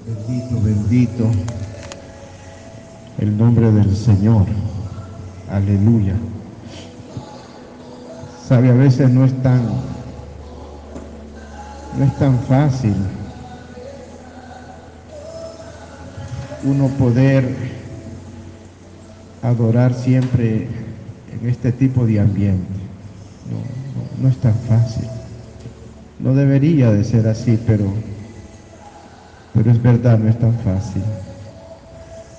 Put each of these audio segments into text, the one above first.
Bendito, bendito el nombre del Señor. Aleluya. Sabe, a veces no es tan fácil uno poder adorar siempre en este tipo de ambiente. No es tan fácil. No debería de ser así, pero es verdad, no es tan fácil.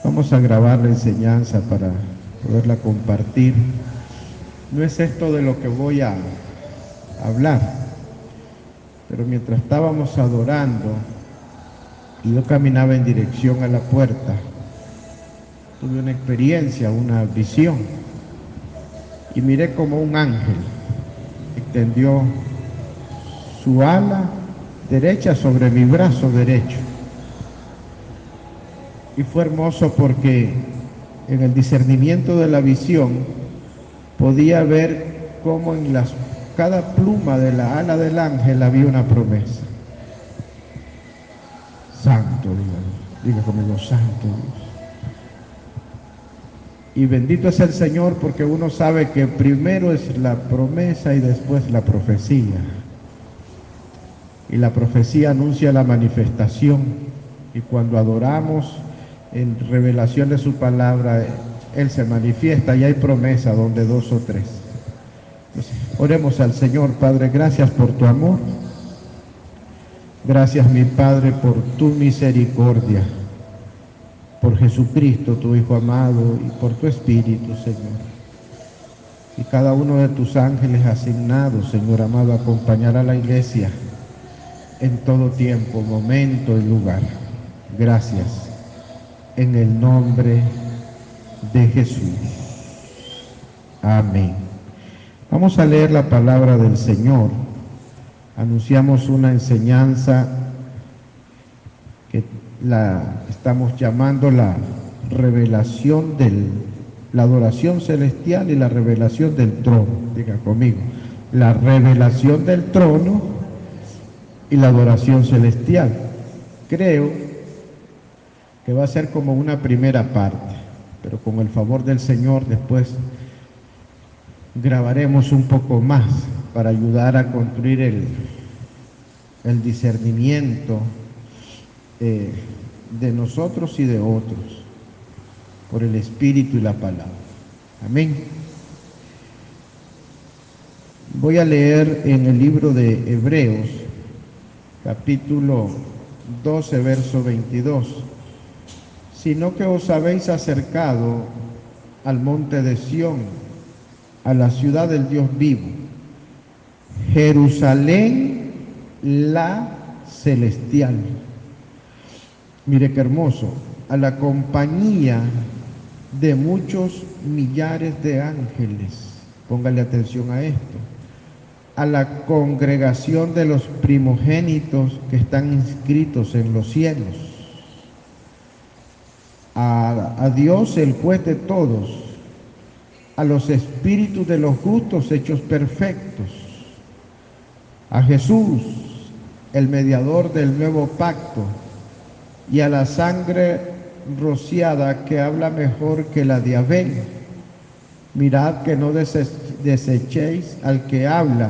Vamos a grabar la enseñanza para poderla compartir. No es esto de lo que voy a hablar, pero mientras estábamos adorando y yo caminaba en dirección a la puerta, tuve una experiencia, una visión, y miré como un ángel extendió su ala derecha sobre mi brazo derecho. Y fue hermoso porque en el discernimiento de la visión podía ver cómo en cada pluma de la ala del ángel había una promesa. Santo Dios, diga conmigo, santo Dios. Y bendito es el Señor porque uno sabe que primero es la promesa y después la profecía. Y la profecía anuncia la manifestación. Y cuando adoramos en revelación de su palabra, Él se manifiesta y hay promesa donde dos o tres. Entonces, oremos al Señor. Padre, gracias por tu amor. Gracias, mi Padre, por tu misericordia, por Jesucristo, tu Hijo amado, y por tu Espíritu, Señor. Y cada uno de tus ángeles asignados, Señor amado, a acompañar a la iglesia en todo tiempo, momento y lugar. Gracias. En el nombre de Jesús. Amén. Vamos a leer la palabra del Señor. Anunciamos una enseñanza que la estamos llamando la revelación la adoración celestial y la revelación del trono. Diga conmigo, la revelación del trono y la adoración celestial. Creo que va a ser como una primera parte, pero con el favor del Señor después grabaremos un poco más para ayudar a construir el discernimiento de nosotros y de otros por el Espíritu y la palabra. Amén. Voy a leer en el libro de Hebreos, capítulo 12, verso 22. Sino que os habéis acercado al monte de Sión, a la ciudad del Dios vivo, Jerusalén la celestial. Mire qué hermoso, a la compañía de muchos millares de ángeles. Póngale atención a esto. A la congregación de los primogénitos que están inscritos en los cielos. A Dios, el juez de todos, a los espíritus de los justos hechos perfectos, a Jesús, el mediador del nuevo pacto, y a la sangre rociada que habla mejor que la de Abel. Mirad que no desechéis al que habla,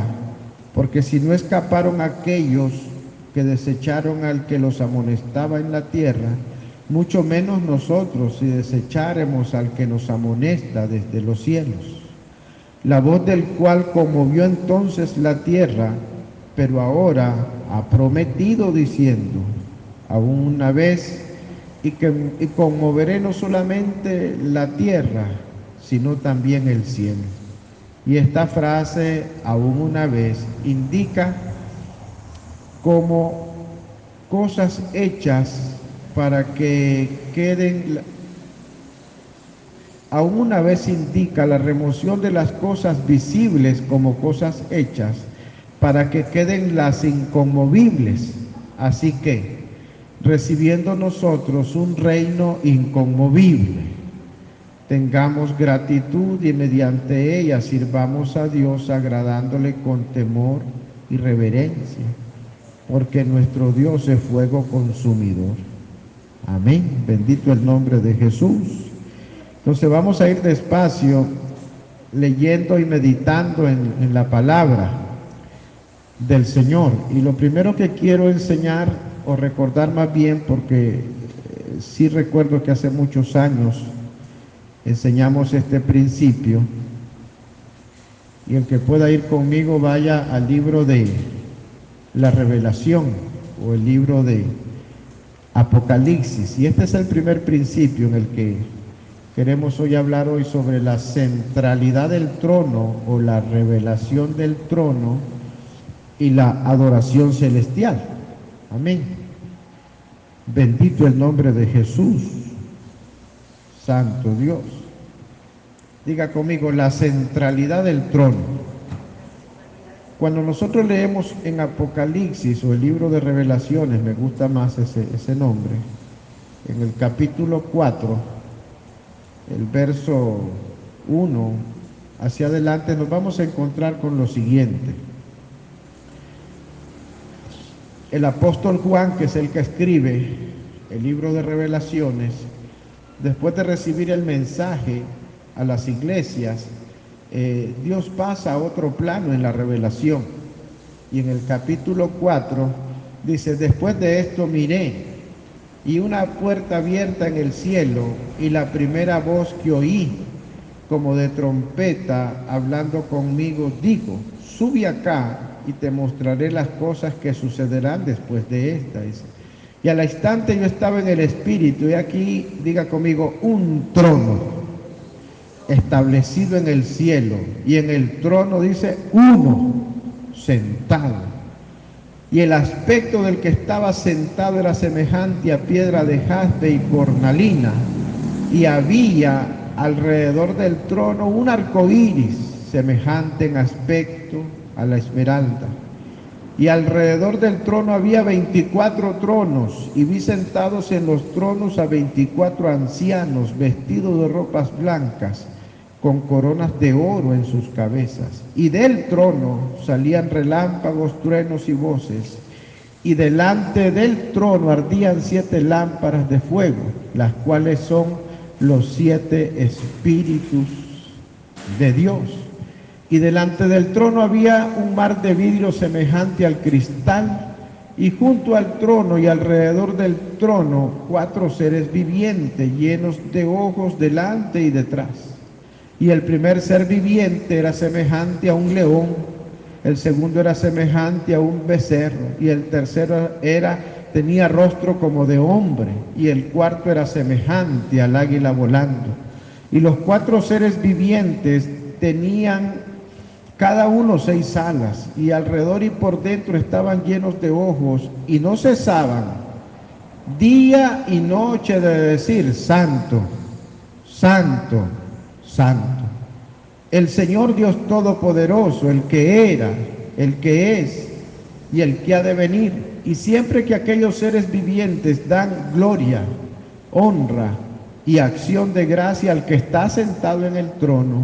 porque si no escaparon aquellos que desecharon al que los amonestaba en la tierra, mucho menos nosotros si desecháremos al que nos amonesta desde los cielos, la voz del cual conmovió entonces la tierra, pero ahora ha prometido diciendo, aún una vez, y conmoveré no solamente la tierra, sino también el cielo. Y esta frase, aún una vez, indica como cosas hechas para que queden, aún una vez indica la remoción de las cosas visibles como cosas hechas, para que queden las inconmovibles. Así que, recibiendo nosotros un reino inconmovible, tengamos gratitud y mediante ella sirvamos a Dios agradándole con temor y reverencia, porque nuestro Dios es fuego consumidor. Amén. Bendito el nombre de Jesús. Entonces vamos a ir despacio leyendo y meditando en la palabra del Señor. Y lo primero que quiero enseñar o recordar más bien, porque sí recuerdo que hace muchos años enseñamos este principio, y el que pueda ir conmigo vaya al libro de la Revelación o el libro de Apocalipsis. Y este es el primer principio en el que queremos hoy hablar hoy sobre la centralidad del trono o la revelación del trono y la adoración celestial. Amén. Bendito el nombre de Jesús, Santo Dios. Diga conmigo, la centralidad del trono. Cuando nosotros leemos en Apocalipsis o el libro de Revelaciones, me gusta más ese nombre, en el capítulo 4, el verso 1 hacia adelante, nos vamos a encontrar con lo siguiente. El apóstol Juan, que es el que escribe el libro de Revelaciones, después de recibir el mensaje a las iglesias, Dios pasa a otro plano en la revelación. Y en el capítulo 4 dice: después de esto miré, y una puerta abierta en el cielo, y la primera voz que oí, como de trompeta, hablando conmigo, dijo: sube acá, y te mostraré las cosas que sucederán después de esta. Y al instante yo estaba en el Espíritu, y aquí, diga conmigo, un trono establecido en el cielo, y en el trono dice uno sentado, y el aspecto del que estaba sentado era semejante a piedra de jaspe y cornalina, y había alrededor del trono un arco iris semejante en aspecto a la esmeralda, y alrededor del trono había 24 tronos, y vi sentados en los tronos a 24 ancianos vestidos de ropas blancas, con coronas de oro en sus cabezas, y del trono salían relámpagos, truenos y voces, y delante del trono ardían 7 lámparas de fuego, las cuales son los 7 espíritus de Dios. Y delante del trono había un mar de vidrio semejante al cristal, y junto al trono y alrededor del trono 4 seres vivientes llenos de ojos delante y detrás. Y el primer ser viviente era semejante a un león, el segundo era semejante a un becerro, y el tercero tenía rostro como de hombre, y el cuarto era semejante al águila volando. Y los 4 seres vivientes tenían cada uno 6 alas, y alrededor y por dentro estaban llenos de ojos, y no cesaban día y noche de decir: santo, santo, santo, el Señor Dios Todopoderoso, el que era, el que es y el que ha de venir. Y siempre que aquellos seres vivientes dan gloria, honra y acción de gracia al que está sentado en el trono,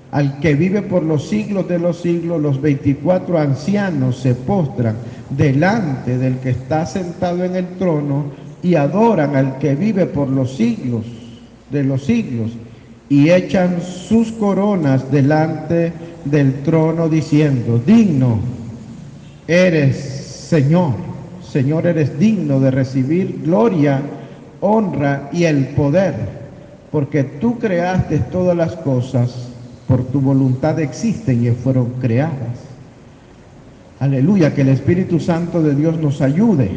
al que vive por los siglos de los siglos, los 24 ancianos se postran delante del que está sentado en el trono y adoran al que vive por los siglos de los siglos, y echan sus coronas delante del trono diciendo: digno eres, Señor, Señor, eres digno de recibir gloria, honra y el poder, porque tú creaste todas las cosas, por tu voluntad existen y fueron creadas. Aleluya, que el Espíritu Santo de Dios nos ayude.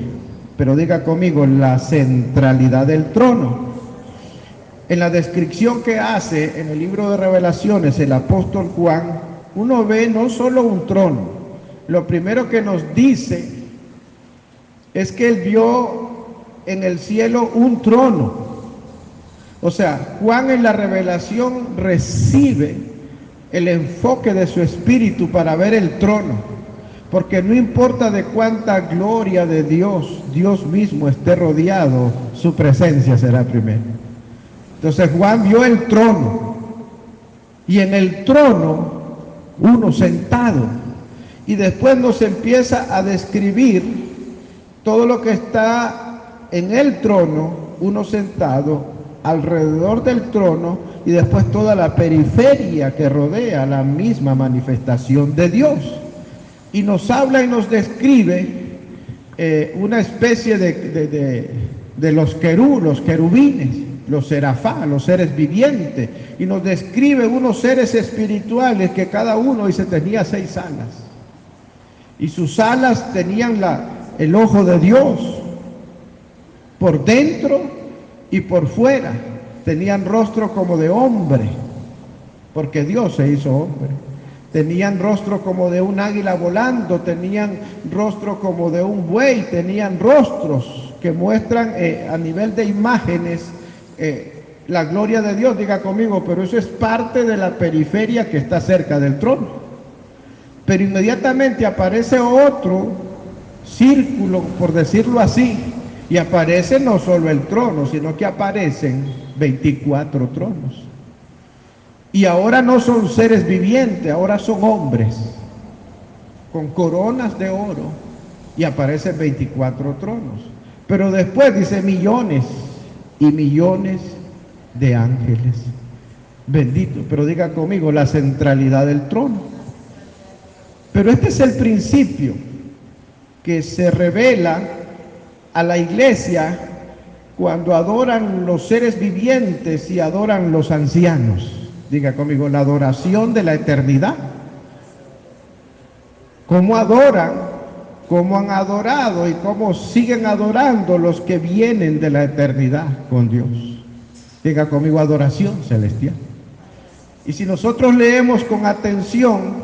Pero diga conmigo, la centralidad del trono. En la descripción que hace en el libro de Revelaciones el apóstol Juan, uno ve no solo un trono. Lo primero que nos dice es que él vio en el cielo un trono. O sea, Juan en la revelación recibe el enfoque de su espíritu para ver el trono, porque no importa de cuánta gloria de Dios, Dios mismo esté rodeado, su presencia será primero. Entonces Juan vio el trono, y en el trono uno sentado, y después nos empieza a describir todo lo que está en el trono uno sentado alrededor del trono y después toda la periferia que rodea la misma manifestación de Dios. Y nos habla y nos describe una especie de los querubines, los serafá, los seres vivientes, y nos describe unos seres espirituales que cada uno, dice, tenía 6 alas, y sus alas tenían el ojo de Dios por dentro y por fuera, tenían rostro como de hombre, porque Dios se hizo hombre. Tenían rostro como de un águila volando, tenían rostro como de un buey, tenían rostros que muestran a nivel de imágenes la gloria de Dios. Diga conmigo, pero eso es parte de la periferia que está cerca del trono. Pero inmediatamente aparece otro círculo, por decirlo así, y aparece no solo el trono, sino que aparecen 24 tronos. Y ahora no son seres vivientes, ahora son hombres, con coronas de oro, y aparecen 24 tronos. Pero después dice millones y millones de ángeles. Bendito, pero diga conmigo, la centralidad del trono. Pero este es el principio que se revela a la iglesia cuando adoran los seres vivientes y adoran los ancianos. Diga conmigo, la adoración de la eternidad. ¿Cómo adoran? ¿Cómo han adorado y cómo siguen adorando los que vienen de la eternidad con Dios? Diga conmigo, adoración celestial. Y si nosotros leemos con atención,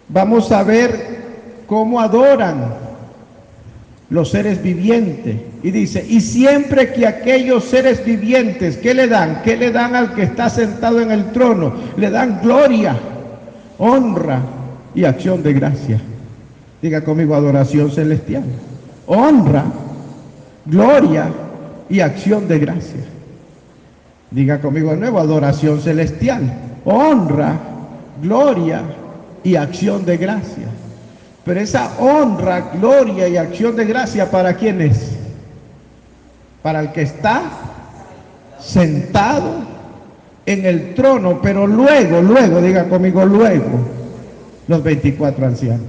vamos a ver cómo adoran los seres vivientes. Y dice, y siempre que aquellos seres vivientes, ¿qué le dan? ¿Qué le dan al que está sentado en el trono? Le dan gloria, honra y acción de gracia. Diga conmigo, adoración celestial. Honra, gloria y acción de gracia. Diga conmigo de nuevo, adoración celestial. Honra, gloria y acción de gracia. Pero esa honra, gloria y acción de gracia, ¿para quién es? Para el que está sentado en el trono, pero luego, diga conmigo, luego, los 24 ancianos,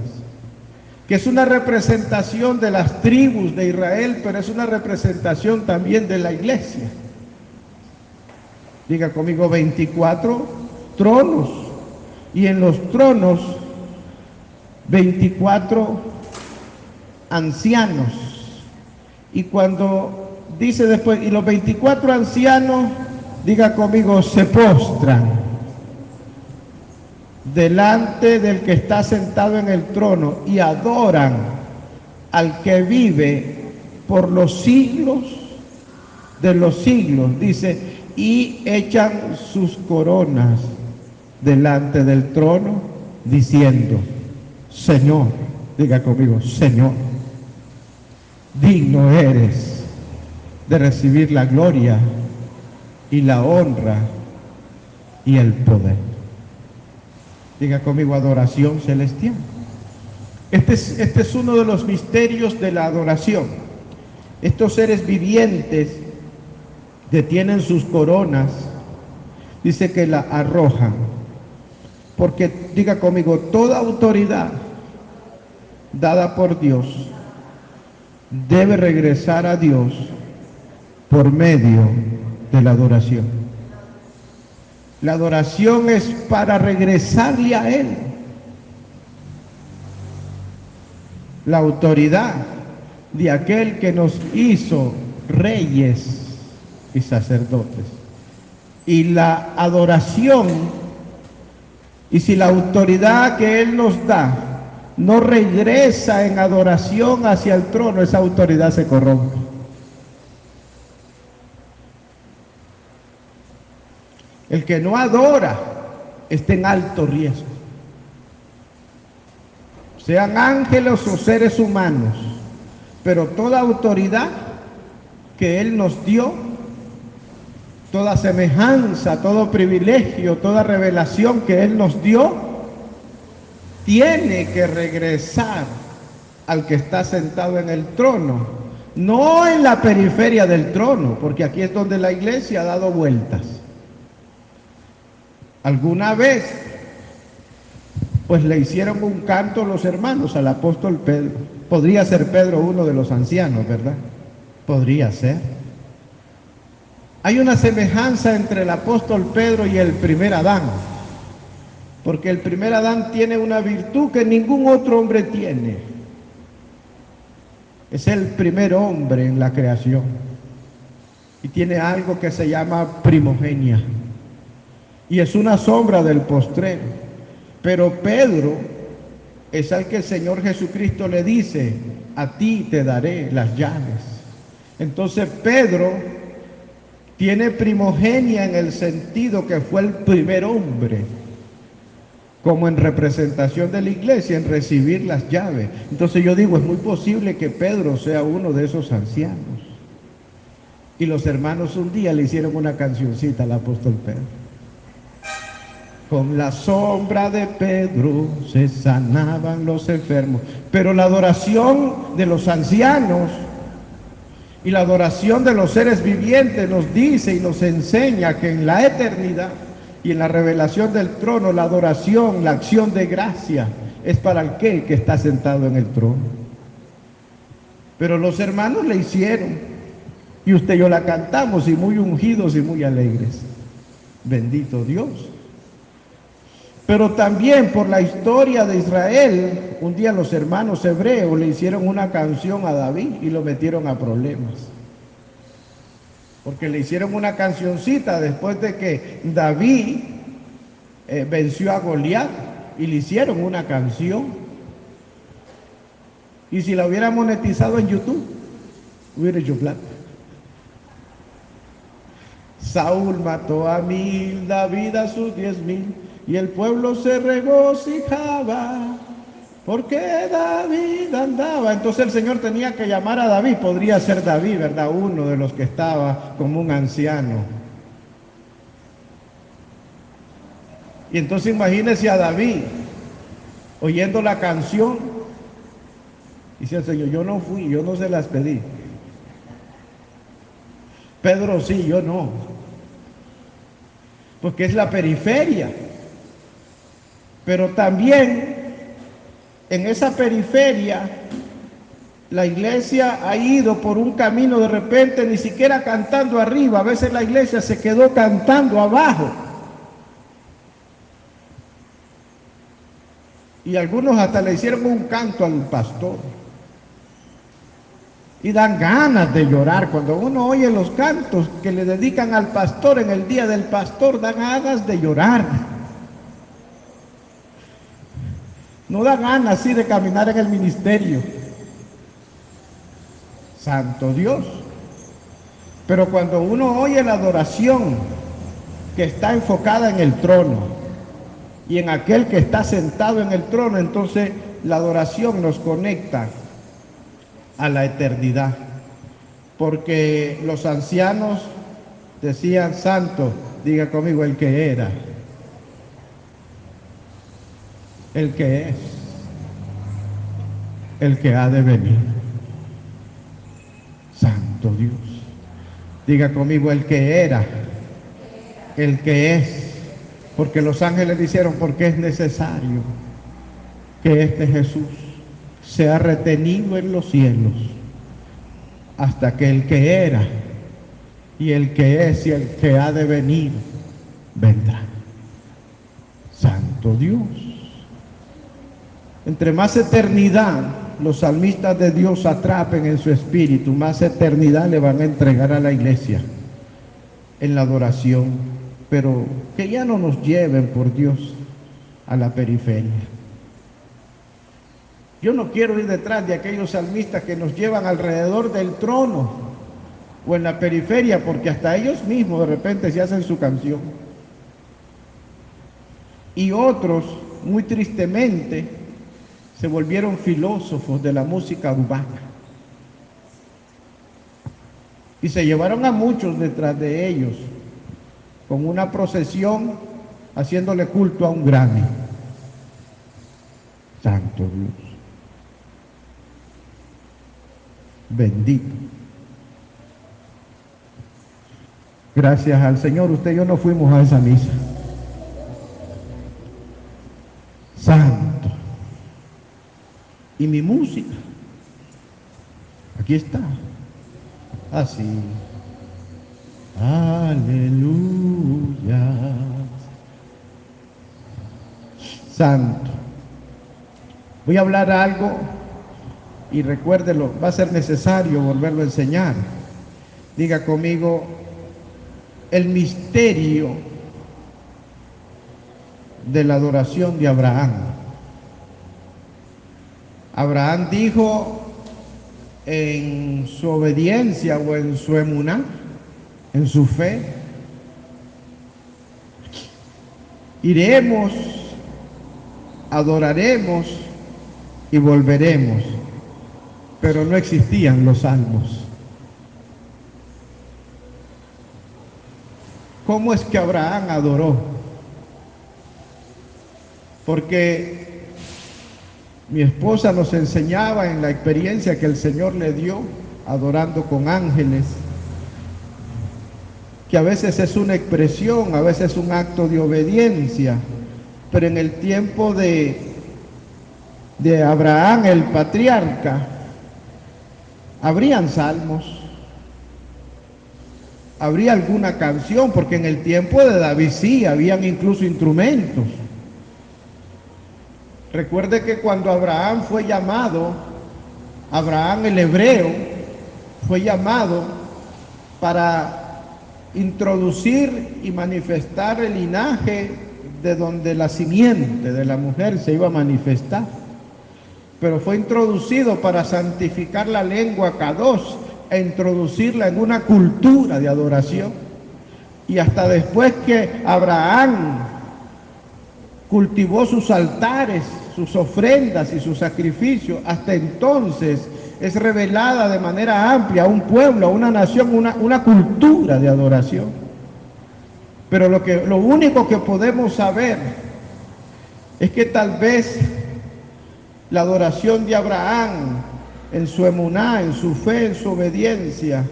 que es una representación de las tribus de Israel, pero es una representación también de la iglesia. Diga conmigo, 24 tronos, y en los tronos 24 ancianos. Y cuando dice después, y los 24 ancianos, diga conmigo, se postran delante del que está sentado en el trono y adoran al que vive por los siglos de los siglos. Dice, y echan sus coronas delante del trono, diciendo, Señor, diga conmigo, Señor, digno eres de recibir la gloria y la honra y el poder. Diga conmigo, adoración celestial. Este es uno de los misterios de la adoración. Estos seres vivientes detienen sus coronas, dice que la arrojan, porque, diga conmigo, toda autoridad dada por Dios debe regresar a Dios por medio de la adoración. La adoración es para regresarle a Él la autoridad de aquel que nos hizo reyes y sacerdotes. Y la adoración, y si la autoridad que Él nos da no regresa en adoración hacia el trono, esa autoridad se corrompe. El que no adora está en alto riesgo. Sean ángeles o seres humanos, pero toda autoridad que Él nos dio, toda semejanza, todo privilegio, toda revelación que Él nos dio, tiene que regresar al que está sentado en el trono, no en la periferia del trono, porque aquí es donde la iglesia ha dado vueltas. Alguna vez, pues le hicieron un canto los hermanos al apóstol Pedro. Podría ser Pedro uno de los ancianos, ¿verdad? Podría ser. Hay una semejanza entre el apóstol Pedro y el primer Adán, porque el primer Adán tiene una virtud que ningún otro hombre tiene. Es el primer hombre en la creación y tiene algo que se llama primogenia y es una sombra del postrero. Pero Pedro es al que el Señor Jesucristo le dice: a ti te daré las llaves. Entonces Pedro tiene primogenia en el sentido que fue el primer hombre, como en representación de la iglesia, en recibir las llaves. Entonces yo digo, es muy posible que Pedro sea uno de esos ancianos. Y los hermanos un día le hicieron una cancioncita al apóstol Pedro. Con la sombra de Pedro se sanaban los enfermos. Pero la adoración de los ancianos y la adoración de los seres vivientes nos dice y nos enseña que en la eternidad y en la revelación del trono, la adoración, la acción de gracia es para aquel que está sentado en el trono. Pero los hermanos le hicieron, y usted y yo la cantamos, y muy ungidos y muy alegres. Bendito Dios. Pero también por la historia de Israel, un día los hermanos hebreos le hicieron una canción a David y lo metieron a problemas. Porque le hicieron una cancioncita después de que David venció a Goliat y le hicieron una canción. Y si la hubiera monetizado en YouTube, hubiera hecho plata. Saúl mató a 1000, David a sus 10,000, y el pueblo se regocijaba porque David andaba. Entonces el Señor tenía que llamar a David. Podría ser David, ¿verdad? Uno de los que estaba como un anciano. Y entonces imagínese a David oyendo la canción. Dice el Señor: yo no fui, yo no se las pedí. Pedro sí, yo no. Porque es la periferia. Pero también en esa periferia la iglesia ha ido por un camino, de repente ni siquiera cantando arriba. A veces la iglesia se quedó cantando abajo. Y algunos hasta le hicieron un canto al pastor. Y dan ganas de llorar cuando uno oye los cantos que le dedican al pastor en el día del pastor. Dan ganas de llorar. No da ganas así de caminar en el ministerio. Santo Dios. Pero cuando uno oye la adoración que está enfocada en el trono y en aquel que está sentado en el trono, entonces la adoración nos conecta a la eternidad. Porque los ancianos decían: santo, diga conmigo, el que era, el que es, el que ha de venir. Santo Dios. Diga conmigo: el que era, el que es. Porque los ángeles dijeron: porque es necesario que este Jesús sea retenido en los cielos hasta que el que era y el que es y el que ha de venir vendrá. Santo Dios. Entre más eternidad los salmistas de Dios atrapen en su espíritu, más eternidad le van a entregar a la iglesia en la adoración. Pero que ya no nos lleven, por Dios, a la periferia. Yo no quiero ir detrás de aquellos salmistas que nos llevan alrededor del trono o en la periferia, porque hasta ellos mismos de repente se hacen su canción. Y otros, muy tristemente, se volvieron filósofos de la música urbana. Y se llevaron a muchos detrás de ellos, con una procesión, haciéndole culto a un Grammy. Santo Dios. bendito. Gracias al Señor, usted y yo no fuimos a esa misa. Santo. Y mi música, aquí está. Así. Aleluya. Santo. Voy a hablar algo y recuérdelo, va a ser necesario volverlo a enseñar. Diga conmigo, el misterio de la adoración de Abraham. Abraham dijo en su obediencia o en su emuná, en su fe, iremos, adoraremos y volveremos, pero no existían los salmos. ¿Cómo es que Abraham adoró? Porque mi esposa nos enseñaba en la experiencia que el Señor le dio adorando con ángeles, que a veces es una expresión, a veces es un acto de obediencia, pero en el tiempo de Abraham, el patriarca, habrían salmos, habría alguna canción, porque en el tiempo de David sí, habían incluso instrumentos. Recuerde que cuando Abraham fue llamado, Abraham el hebreo, fue llamado para introducir y manifestar el linaje de donde la simiente de la mujer se iba a manifestar. Pero fue introducido para santificar la lengua Kadosh e introducirla en una cultura de adoración. Y hasta después que Abraham cultivó sus altares, sus ofrendas y sus sacrificios, hasta entonces es revelada de manera amplia a un pueblo, a una nación, una cultura de adoración. Pero lo único que podemos saber es que tal vez la adoración de Abraham en su emuná, en su fe, en su obediencia,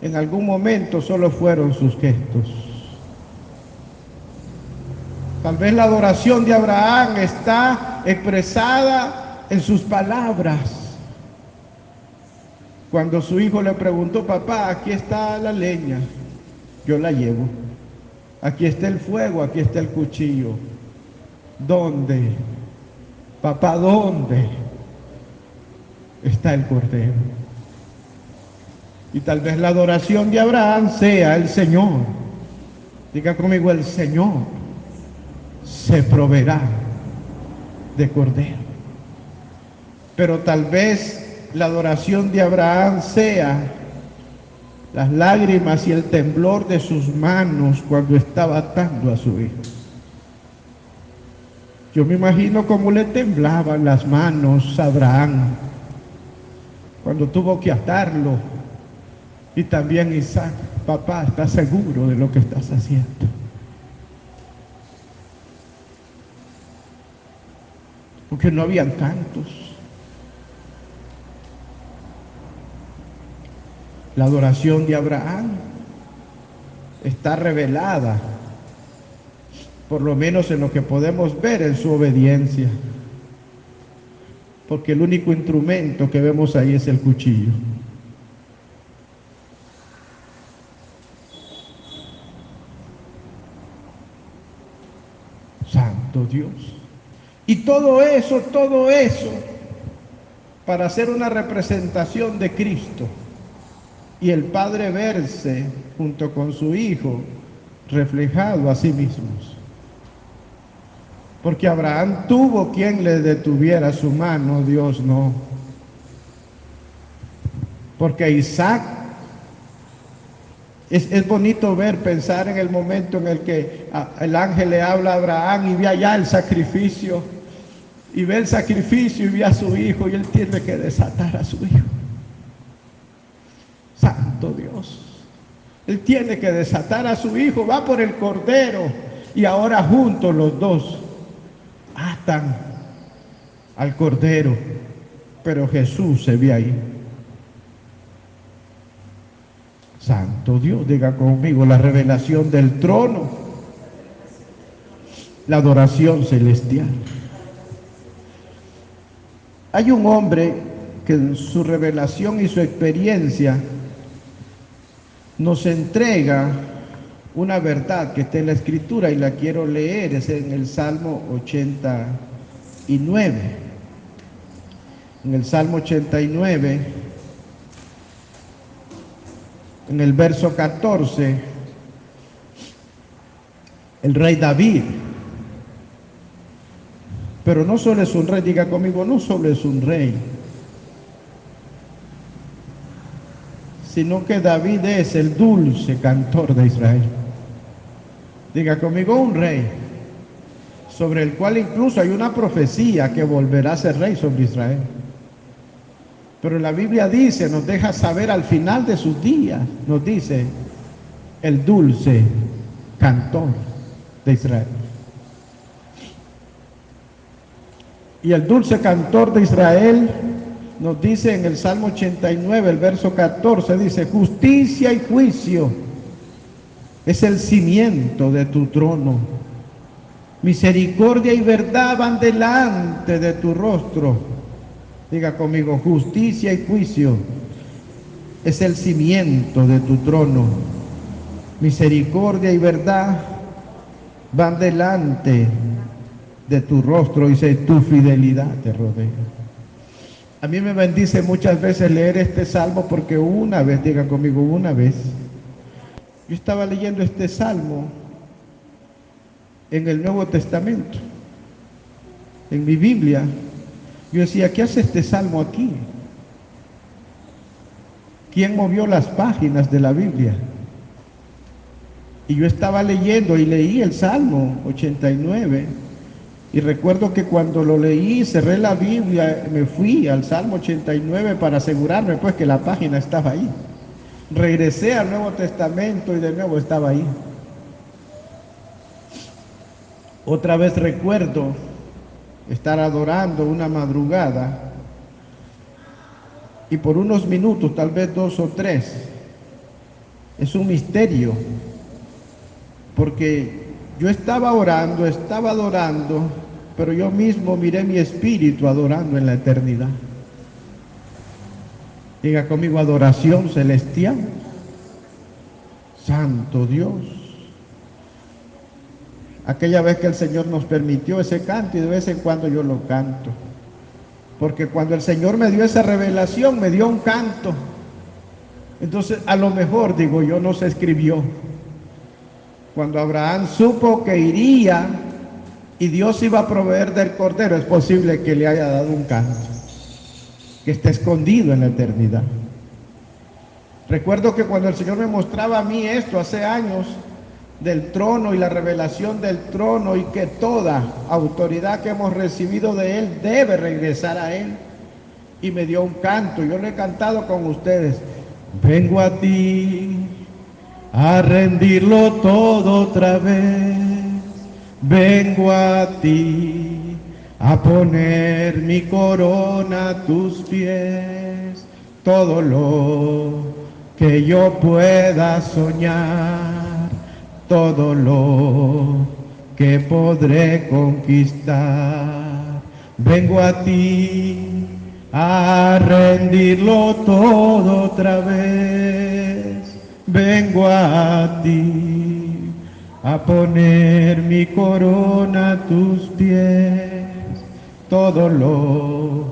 en algún momento solo fueron sus gestos. Tal vez la adoración de Abraham está expresada en sus palabras. Cuando su hijo le preguntó, papá, aquí está la leña, yo la llevo. Aquí está el fuego, aquí está el cuchillo. ¿Dónde? Papá, ¿dónde está el cordero? Y tal vez la adoración de Abraham sea el Señor. Diga conmigo, el Señor se proveerá de cordero. Pero tal vez la adoración de Abraham sea las lágrimas y el temblor de sus manos cuando estaba atando a su hijo. Yo me imagino cómo le temblaban las manos a Abraham cuando tuvo que atarlo. Y también Isaac, papá, ¿estás seguro de lo que estás haciendo? Porque no habían cantos. La adoración de Abraham está revelada, por lo menos en lo que podemos ver en su obediencia. Porque el único instrumento que vemos ahí es el cuchillo. Santo Dios. Y todo eso, para hacer una representación de Cristo. Y el Padre verse junto con su Hijo reflejado a sí mismos. Porque Abraham tuvo quien le detuviera su mano, Dios no. Porque Isaac, es bonito pensar en el momento en el que el ángel le habla a Abraham y ve allá el sacrificio, y ve el sacrificio y ve a su hijo, y él tiene que desatar a su hijo. Santo Dios. Él tiene que desatar a su hijo, va por el cordero, y ahora juntos los dos atan al cordero, pero Jesús se ve ahí. Santo Dios, diga conmigo, la revelación del trono, la adoración celestial. Hay un hombre que en su revelación y su experiencia nos entrega una verdad que está en la Escritura y la quiero leer, es en el Salmo 89. En el Salmo 89, en el verso 14, el rey David, pero no solo es un rey, diga conmigo, no solo es un rey, sino que David es el dulce cantor de Israel. Diga conmigo, un rey, sobre el cual incluso hay una profecía que volverá a ser rey sobre Israel. Pero la Biblia dice, nos deja saber al final de sus días, nos dice, el dulce cantor de Israel. Y el dulce cantor de Israel nos dice en el Salmo 89, el verso 14, dice, justicia y juicio es el cimiento de tu trono. Misericordia y verdad van delante de tu rostro. Diga conmigo, justicia y juicio es el cimiento de tu trono. Misericordia y verdad van delante de tu rostro, dice, tu fidelidad te rodea. A mí me bendice muchas veces leer este salmo porque una vez, diga conmigo, una vez, yo estaba leyendo este salmo en el Nuevo Testamento, en mi Biblia. Yo decía, ¿qué hace este salmo aquí? ¿Quién movió las páginas de la Biblia? Y yo estaba leyendo y leí el Salmo 89. Y recuerdo que cuando lo leí, cerré la Biblia, me fui al Salmo 89 para asegurarme pues que la página estaba ahí. Regresé al Nuevo Testamento y de nuevo estaba ahí. Otra vez recuerdo estar adorando una madrugada y por unos minutos, tal vez 2 o 3, es un misterio, porque yo estaba orando, estaba adorando, pero yo mismo miré mi espíritu adorando en la eternidad. Diga conmigo, adoración celestial. Santo Dios. Aquella vez que el Señor nos permitió ese canto y de vez en cuando yo lo canto. Porque cuando el Señor me dio esa revelación, me dio un canto. Entonces, a lo mejor, digo yo, no se escribió. Cuando Abraham supo que iría y Dios iba a proveer del cordero, es posible que le haya dado un canto que está escondido en la eternidad. Recuerdo que cuando el Señor me mostraba a mí esto hace años, del trono y la revelación del trono, y que toda autoridad que hemos recibido de Él debe regresar a Él, y me dio un canto, yo lo he cantado con ustedes. Vengo a ti a rendirlo todo otra vez, vengo a ti a poner mi corona a tus pies, todo lo que yo pueda soñar, todo lo que podré conquistar. Vengo a ti a rendirlo todo otra vez. Vengo a ti a poner mi corona a tus pies. Todo lo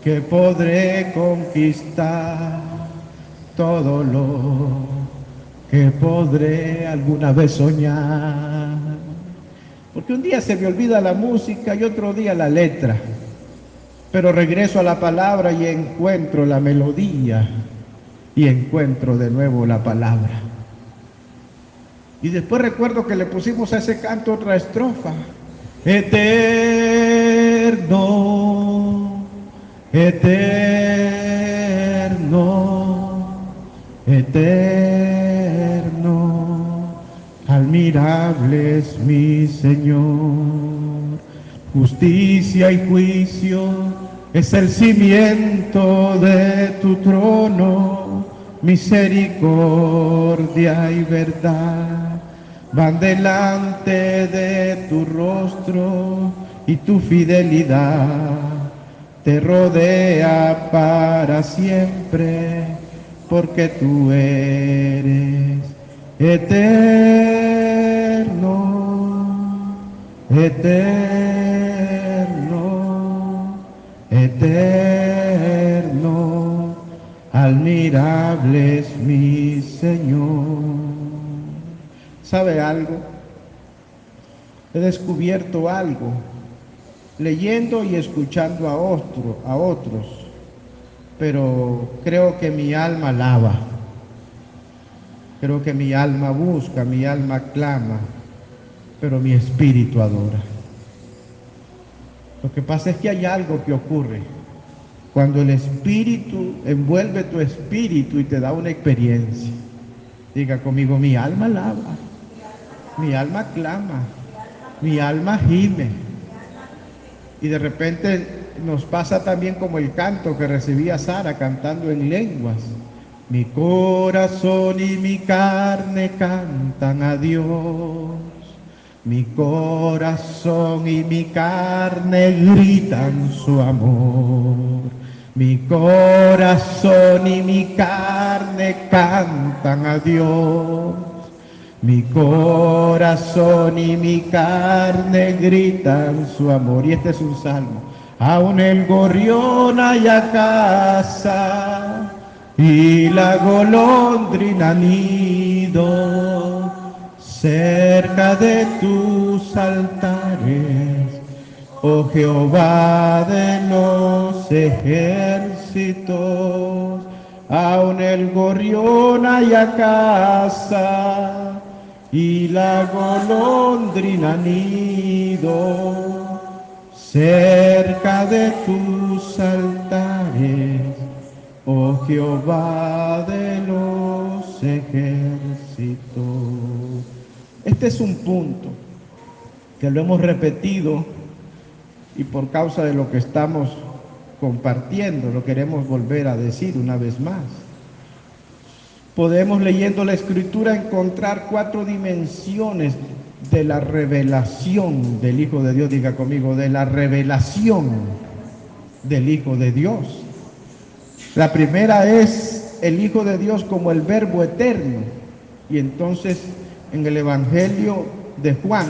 que podré conquistar, todo lo que podré alguna vez soñar. Porque un día se me olvida la música y otro día la letra, pero regreso a la palabra y encuentro la melodía y encuentro de nuevo la palabra. Y después recuerdo que le pusimos a ese canto otra estrofa. Eterno, eterno, eterno, admirable es mi Señor. Justicia y juicio es el cimiento de tu trono. misericordia y verdad van delante de tu rostro y tu fidelidad te rodea para siempre, porque tú eres eterno, eterno, eterno, admirable es mi Señor. ¿Sabe algo? He descubierto algo, leyendo y escuchando a otros, pero creo que mi alma alaba, creo que mi alma busca, mi alma clama, pero mi espíritu adora. Lo que pasa es que hay algo que ocurre cuando el espíritu envuelve tu espíritu y te da una experiencia. Diga conmigo, mi alma alaba, mi alma clama, mi alma gime. Y de repente nos pasa también como el canto que recibía Sara cantando en lenguas. Mi corazón y mi carne cantan a Dios. Mi corazón y mi carne gritan su amor. Mi corazón y mi carne cantan a Dios. Mi corazón y mi carne gritan su amor. Y este es un salmo. Aún el gorrión haya casa y la golondrina nido cerca de tus altares, oh Jehová de los ejércitos. Aún el gorrión haya casa y la golondrina nido cerca de tus altares, oh Jehová de los ejércitos. Este es un punto que lo hemos repetido y por causa de lo que estamos compartiendo lo queremos volver a decir una vez más. Podemos, leyendo la Escritura, encontrar 4 dimensiones de la revelación del Hijo de Dios. Diga conmigo, de la revelación del Hijo de Dios. La primera es el Hijo de Dios como el Verbo eterno. Y entonces en el Evangelio de Juan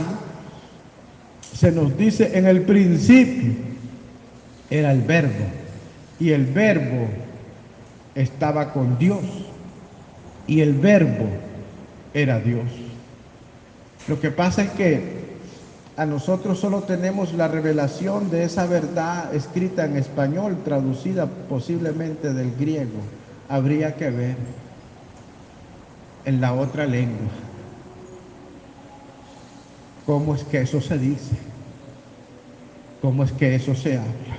se nos dice: en el principio era el Verbo, y el Verbo estaba con Dios, y el Verbo era Dios. Lo que pasa es que a nosotros solo tenemos la revelación de esa verdad escrita en español, traducida posiblemente del griego. Habría que ver en la otra lengua cómo es que eso se dice, cómo es que eso se habla.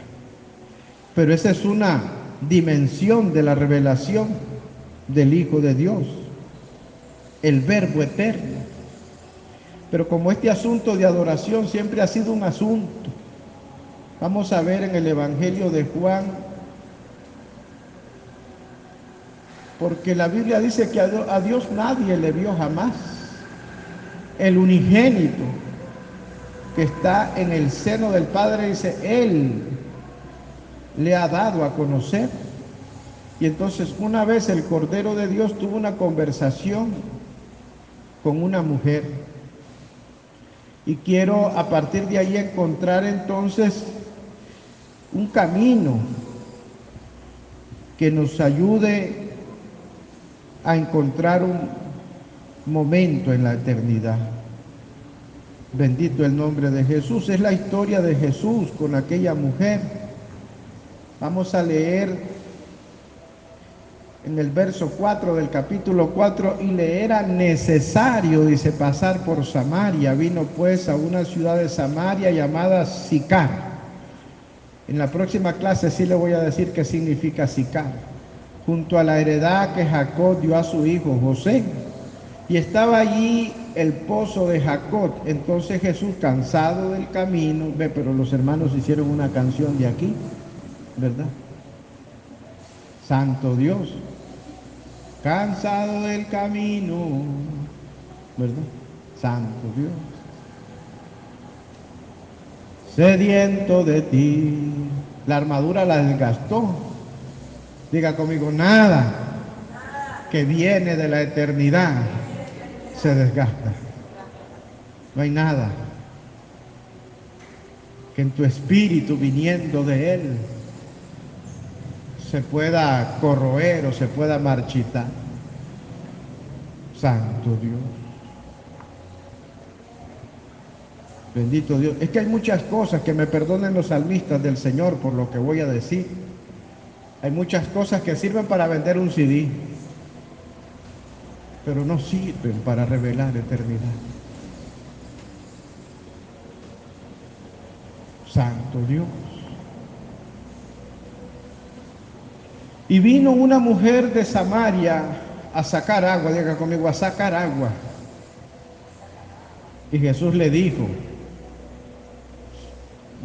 Pero esa es una dimensión de la revelación del Hijo de Dios, el Verbo eterno. Pero como este asunto de adoración siempre ha sido un asunto, vamos a ver en el Evangelio de Juan, porque la Biblia dice que a Dios nadie le vio jamás. El unigénito que está en el seno del Padre, dice, Él le ha dado a conocer. Y entonces una vez el Cordero de Dios tuvo una conversación con una mujer. Y quiero a partir de ahí encontrar entonces un camino que nos ayude a encontrar un momento en la eternidad. Bendito el nombre de Jesús. Es la historia de Jesús con aquella mujer. Vamos a leer en el verso 4 del capítulo 4, y le era necesario, dice, pasar por Samaria. Vino pues a una ciudad de Samaria llamada Sicar. En la próxima clase sí le voy a decir qué significa Sicar. Junto a la heredad que Jacob dio a su hijo José. Y estaba allí el pozo de Jacob. Entonces Jesús, cansado del camino, pero los hermanos hicieron una canción de aquí, ¿verdad? Santo Dios. cansado del camino, ¿verdad? Santo Dios, sediento de ti. La armadura la desgastó. Diga conmigo, nada que viene de la eternidad se desgasta. No hay nada que en tu espíritu viniendo de Él se pueda corroer o se pueda marchitar. Santo Dios. Bendito Dios. Es que hay muchas cosas, que me perdonen los salmistas del Señor por lo que voy a decir. Hay muchas cosas que sirven para vender un CD, pero no sirven para revelar eternidad. Santo Dios. Y vino una mujer de Samaria a sacar agua, diga conmigo, a sacar agua. Y Jesús le dijo,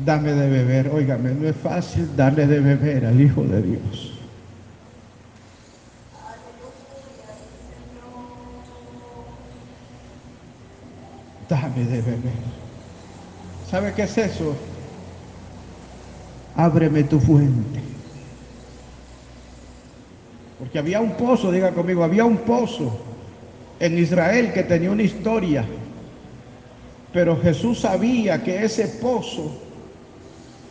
dame de beber. Óigame, no es fácil darle de beber al Hijo de Dios. Dame de beber. ¿Sabe qué es eso? Ábreme tu fuente. Porque había un pozo, diga conmigo, había un pozo en Israel que tenía una historia. Pero Jesús sabía que ese pozo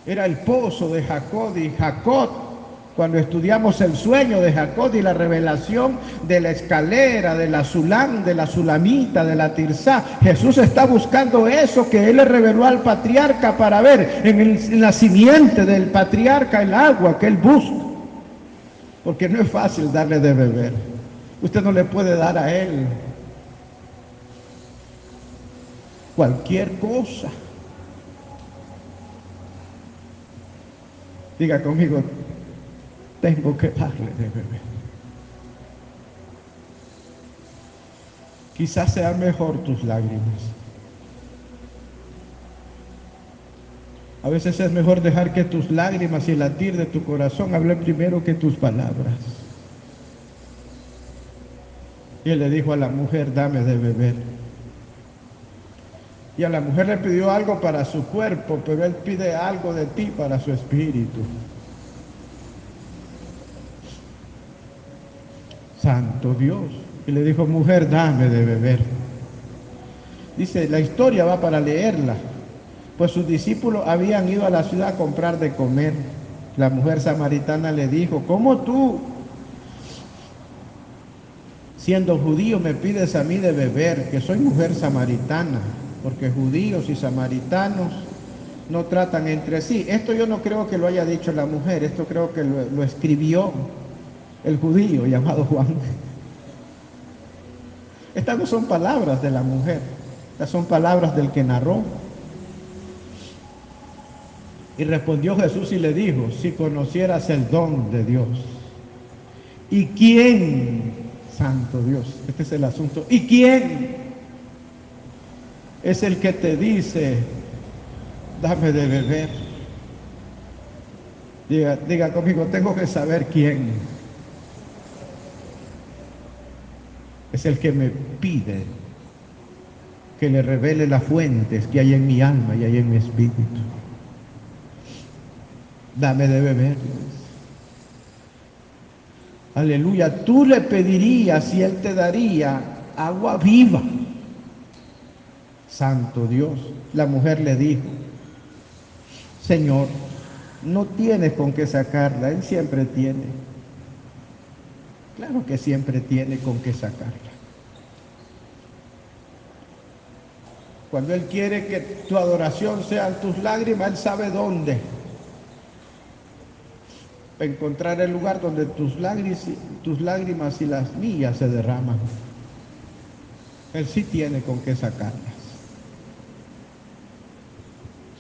era el pozo de Jacob, y Jacob, cuando estudiamos el sueño de Jacob y la revelación de la escalera, de la Sulam, de la Sulamita, de la Tirzá, Jesús está buscando eso que Él le reveló al patriarca para ver en la simiente del patriarca el agua que Él busca. Porque no es fácil darle de beber. Usted no le puede dar a Él cualquier cosa. Diga conmigo, tengo que darle de beber. Quizás sean mejor tus lágrimas. A veces es mejor dejar que tus lágrimas y el latir de tu corazón hable primero que tus palabras. Y él le dijo a la mujer, dame de beber. Y a la mujer le pidió algo para su cuerpo, pero él pide algo de ti para su espíritu. Santo Dios. Y le dijo, mujer, dame de beber. Dice, la historia va para leerla. Pues sus discípulos habían ido a la ciudad a comprar de comer. La mujer samaritana le dijo, ¿cómo tú, siendo judío, me pides a mí de beber, que soy mujer samaritana? Porque judíos y samaritanos no tratan entre sí. Esto yo no creo que lo haya dicho la mujer, esto creo que lo escribió el judío llamado Juan. Estas no son palabras de la mujer, estas son palabras del que narró. Y respondió Jesús y le dijo, si conocieras el don de Dios. ¿Y quién? Santo Dios, este es el asunto. ¿Y quién es el que te dice, dame de beber? Diga conmigo, tengo que saber quién es el que me pide que le revele las fuentes que hay en mi alma y hay en mi espíritu. Dame de beber. Aleluya, tú le pedirías y Él te daría agua viva. Santo Dios. La mujer le dijo, Señor, no tienes con qué sacarla, Él siempre tiene. Claro que siempre tiene con qué sacarla. Cuando Él quiere que tu adoración sean tus lágrimas, Él sabe dónde encontrar el lugar donde tus lágrimas y las mías se derraman. Él sí tiene con qué sacarlas.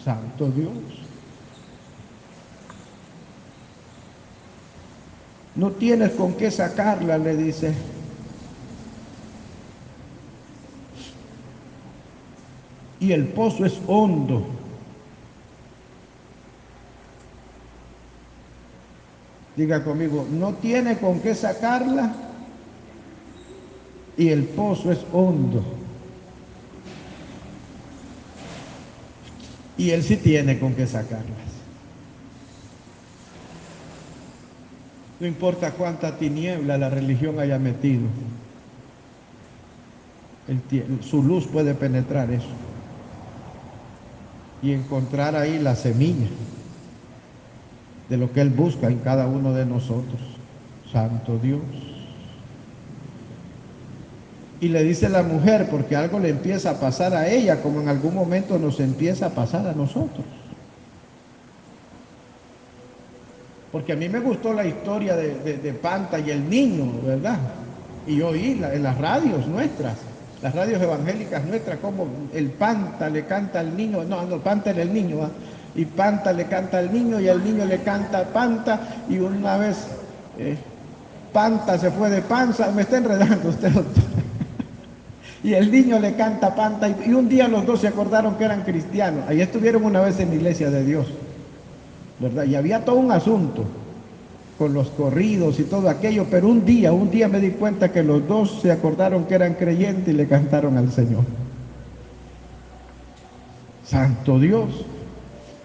Santo Dios. No tienes con qué sacarla, le dice. Y el pozo es hondo. Diga conmigo, no tiene con qué sacarla y el pozo es hondo. Y él sí tiene con qué sacarlas. No importa cuánta tiniebla la religión haya metido, su luz puede penetrar eso y encontrar ahí la semilla de lo que él busca en cada uno de nosotros. Santo Dios. Y le dice la mujer, porque algo le empieza a pasar a ella, como en algún momento nos empieza a pasar a nosotros. Porque a mí me gustó la historia de Panta y el niño, ¿verdad? Y yo oí en las radios nuestras, las radios evangélicas nuestras, como el Panta le canta al niño, no, Panta era el niño, ¿eh? Y Panta le canta al niño y el niño le canta a Panta, y una vez Panta se fue de panza, me está enredando usted, doctor. Y el niño le canta a Panta, y un día los dos se acordaron que eran cristianos. Ahí estuvieron una vez en la iglesia de Dios, ¿verdad? Y había todo un asunto con los corridos y todo aquello, pero un día me di cuenta que los dos se acordaron que eran creyentes y le cantaron al Señor. Santo Dios,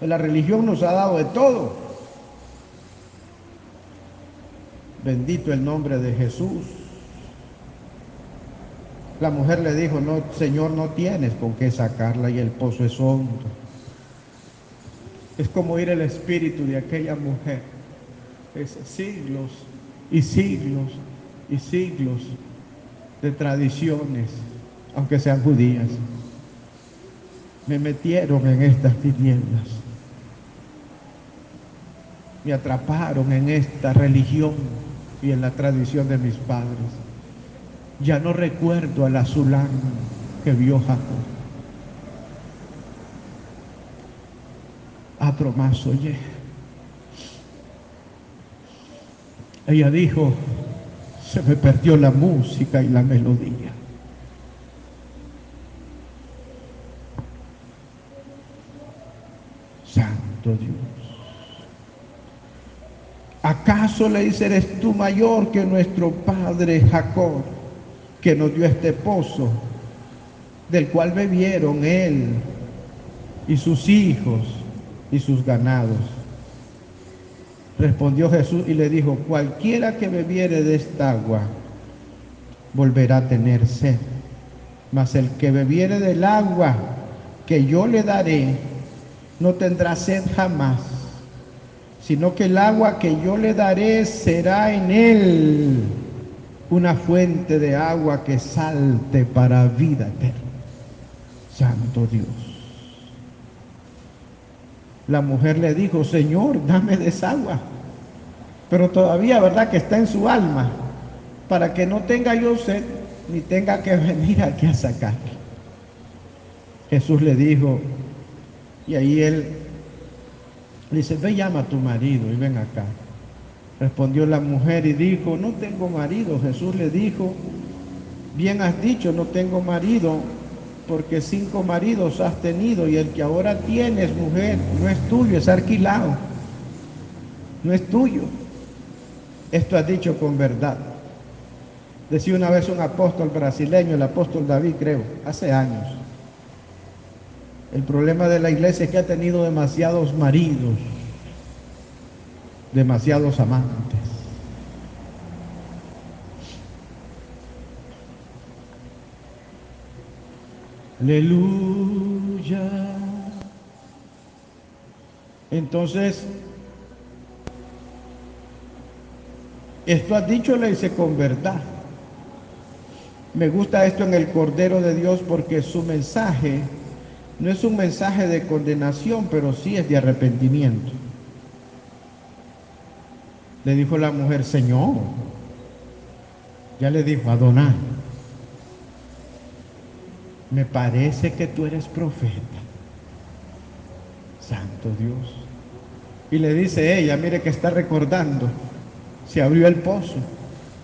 la religión nos ha dado de todo. Bendito el nombre de Jesús. La mujer le dijo, no, Señor, no tienes con qué sacarla y el pozo es hondo. Es como oír el espíritu de aquella mujer. Es siglos y siglos y siglos de tradiciones, aunque sean judías, me metieron en estas tinieblas, me atraparon en esta religión y en la tradición de mis padres. Ya no recuerdo al Azulán que vio Jacob. Otro más, oye. Ella dijo, se me perdió la música y la melodía. Santo Dios. ¿Acaso, le dice, eres tú mayor que nuestro padre Jacob, que nos dio este pozo, del cual bebieron él y sus hijos y sus ganados? Respondió Jesús y le dijo, cualquiera que bebiere de esta agua volverá a tener sed, mas el que bebiere del agua que yo le daré no tendrá sed jamás, sino que el agua que yo le daré será en él una fuente de agua que salte para vida eterna. Santo Dios. La mujer le dijo, Señor, dame de esa agua. Pero todavía, ¿verdad?, que está en su alma, para que no tenga yo sed, ni tenga que venir aquí a sacar. Jesús le dijo, y ahí él le dice, ve, llama a tu marido y ven acá. Respondió la mujer y dijo, no tengo marido. Jesús le dijo, bien has dicho, no tengo marido, porque 5 maridos has tenido y el que ahora tienes, mujer, no es tuyo, es alquilado, no es tuyo. Esto has dicho con verdad. Decía una vez un apóstol brasileño, el apóstol David, creo, hace años. El problema de la iglesia es que ha tenido demasiados maridos, demasiados amantes. Aleluya. Entonces, esto has dicho, le dice, con verdad. Me gusta esto en el Cordero de Dios porque su mensaje no es un mensaje de condenación, pero sí es de arrepentimiento. Le dijo la mujer, Señor, ya le dijo Adonai, me parece que tú eres profeta. Santo Dios. Y le dice ella, mire que está recordando, se abrió el pozo.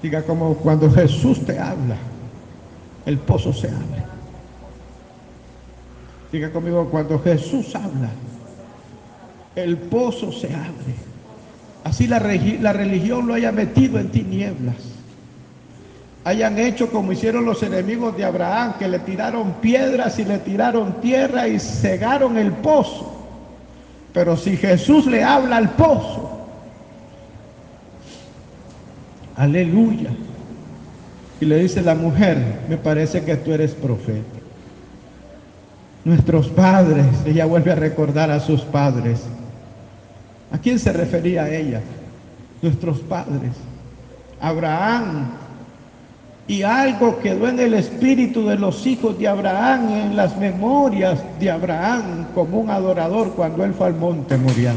Diga, como cuando Jesús te habla, el pozo se abre. Diga conmigo, cuando Jesús habla, el pozo se abre. Así la religión lo haya metido en tinieblas. hayan hecho como hicieron los enemigos de Abraham, que le tiraron piedras y le tiraron tierra y cegaron el pozo. Pero si Jesús le habla al pozo, aleluya, y le dice la mujer, me parece que tú eres profeta. Nuestros padres, ella vuelve a recordar a sus padres. ¿A quién se refería ella? Nuestros padres. Abraham. Y algo quedó en el espíritu de los hijos de Abraham, en las memorias de Abraham, como un adorador cuando él fue al monte Moriah.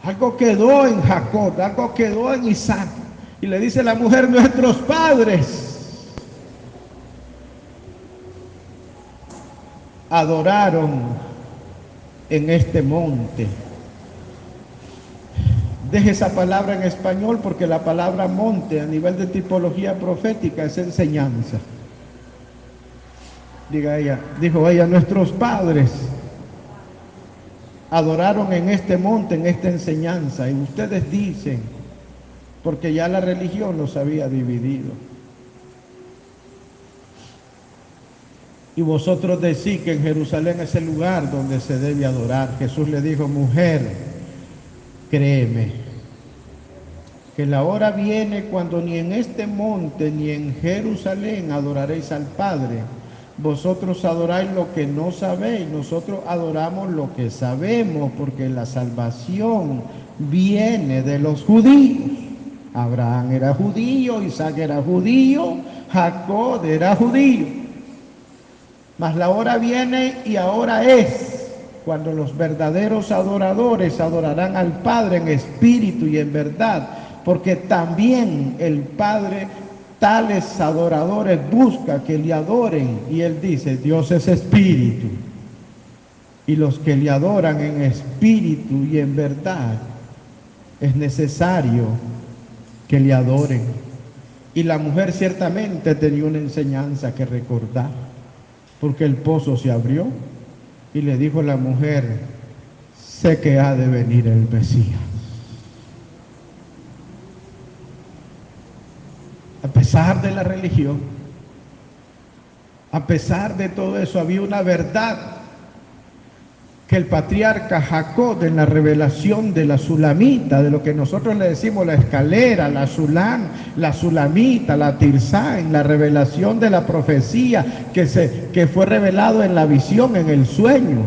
Algo quedó en Jacob, algo quedó en Isaac. Y le dice la mujer, nuestros padres adoraron en este monte. Deje esa palabra en español porque la palabra monte a nivel de tipología profética es enseñanza. Dijo ella, nuestros padres adoraron en este monte, en esta enseñanza, y ustedes dicen, porque ya la religión los había dividido. Y vosotros decís que en Jerusalén es el lugar donde se debe adorar. Jesús le dijo, mujer, créeme, que la hora viene cuando ni en este monte ni en Jerusalén adoraréis al Padre. Vosotros adoráis lo que no sabéis, nosotros adoramos lo que sabemos, porque la salvación viene de los judíos. Abraham era judío, Isaac era judío, Jacob era judío. Mas la hora viene y ahora es cuando los verdaderos adoradores adorarán al Padre en espíritu y en verdad, porque también el Padre tales adoradores busca que le adoren, y él dice, Dios es espíritu, y los que le adoran en espíritu y en verdad, es necesario que le adoren. Y la mujer ciertamente tenía una enseñanza que recordar, porque el pozo se abrió y le dijo a la mujer, sé que ha de venir el Mesías. A pesar de la religión, a pesar de todo eso, había una verdad que el patriarca Jacob, en la revelación de la Sulamita, de lo que nosotros le decimos la escalera, la Sulam, la Sulamita, la Tirzá, en la revelación de la profecía que fue revelado en la visión, en el sueño,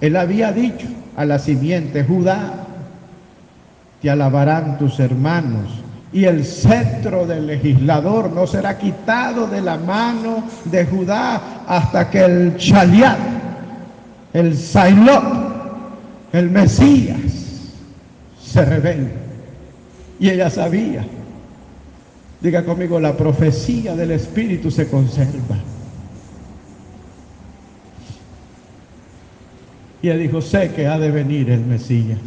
él había dicho a la simiente, Judá, te alabarán tus hermanos, y el cetro del legislador no será quitado de la mano de Judá hasta que el Chaliat, el Sailot, el Mesías, se revele. Y ella sabía. Diga conmigo, la profecía del Espíritu se conserva. Y ella dijo, sé que ha de venir el Mesías.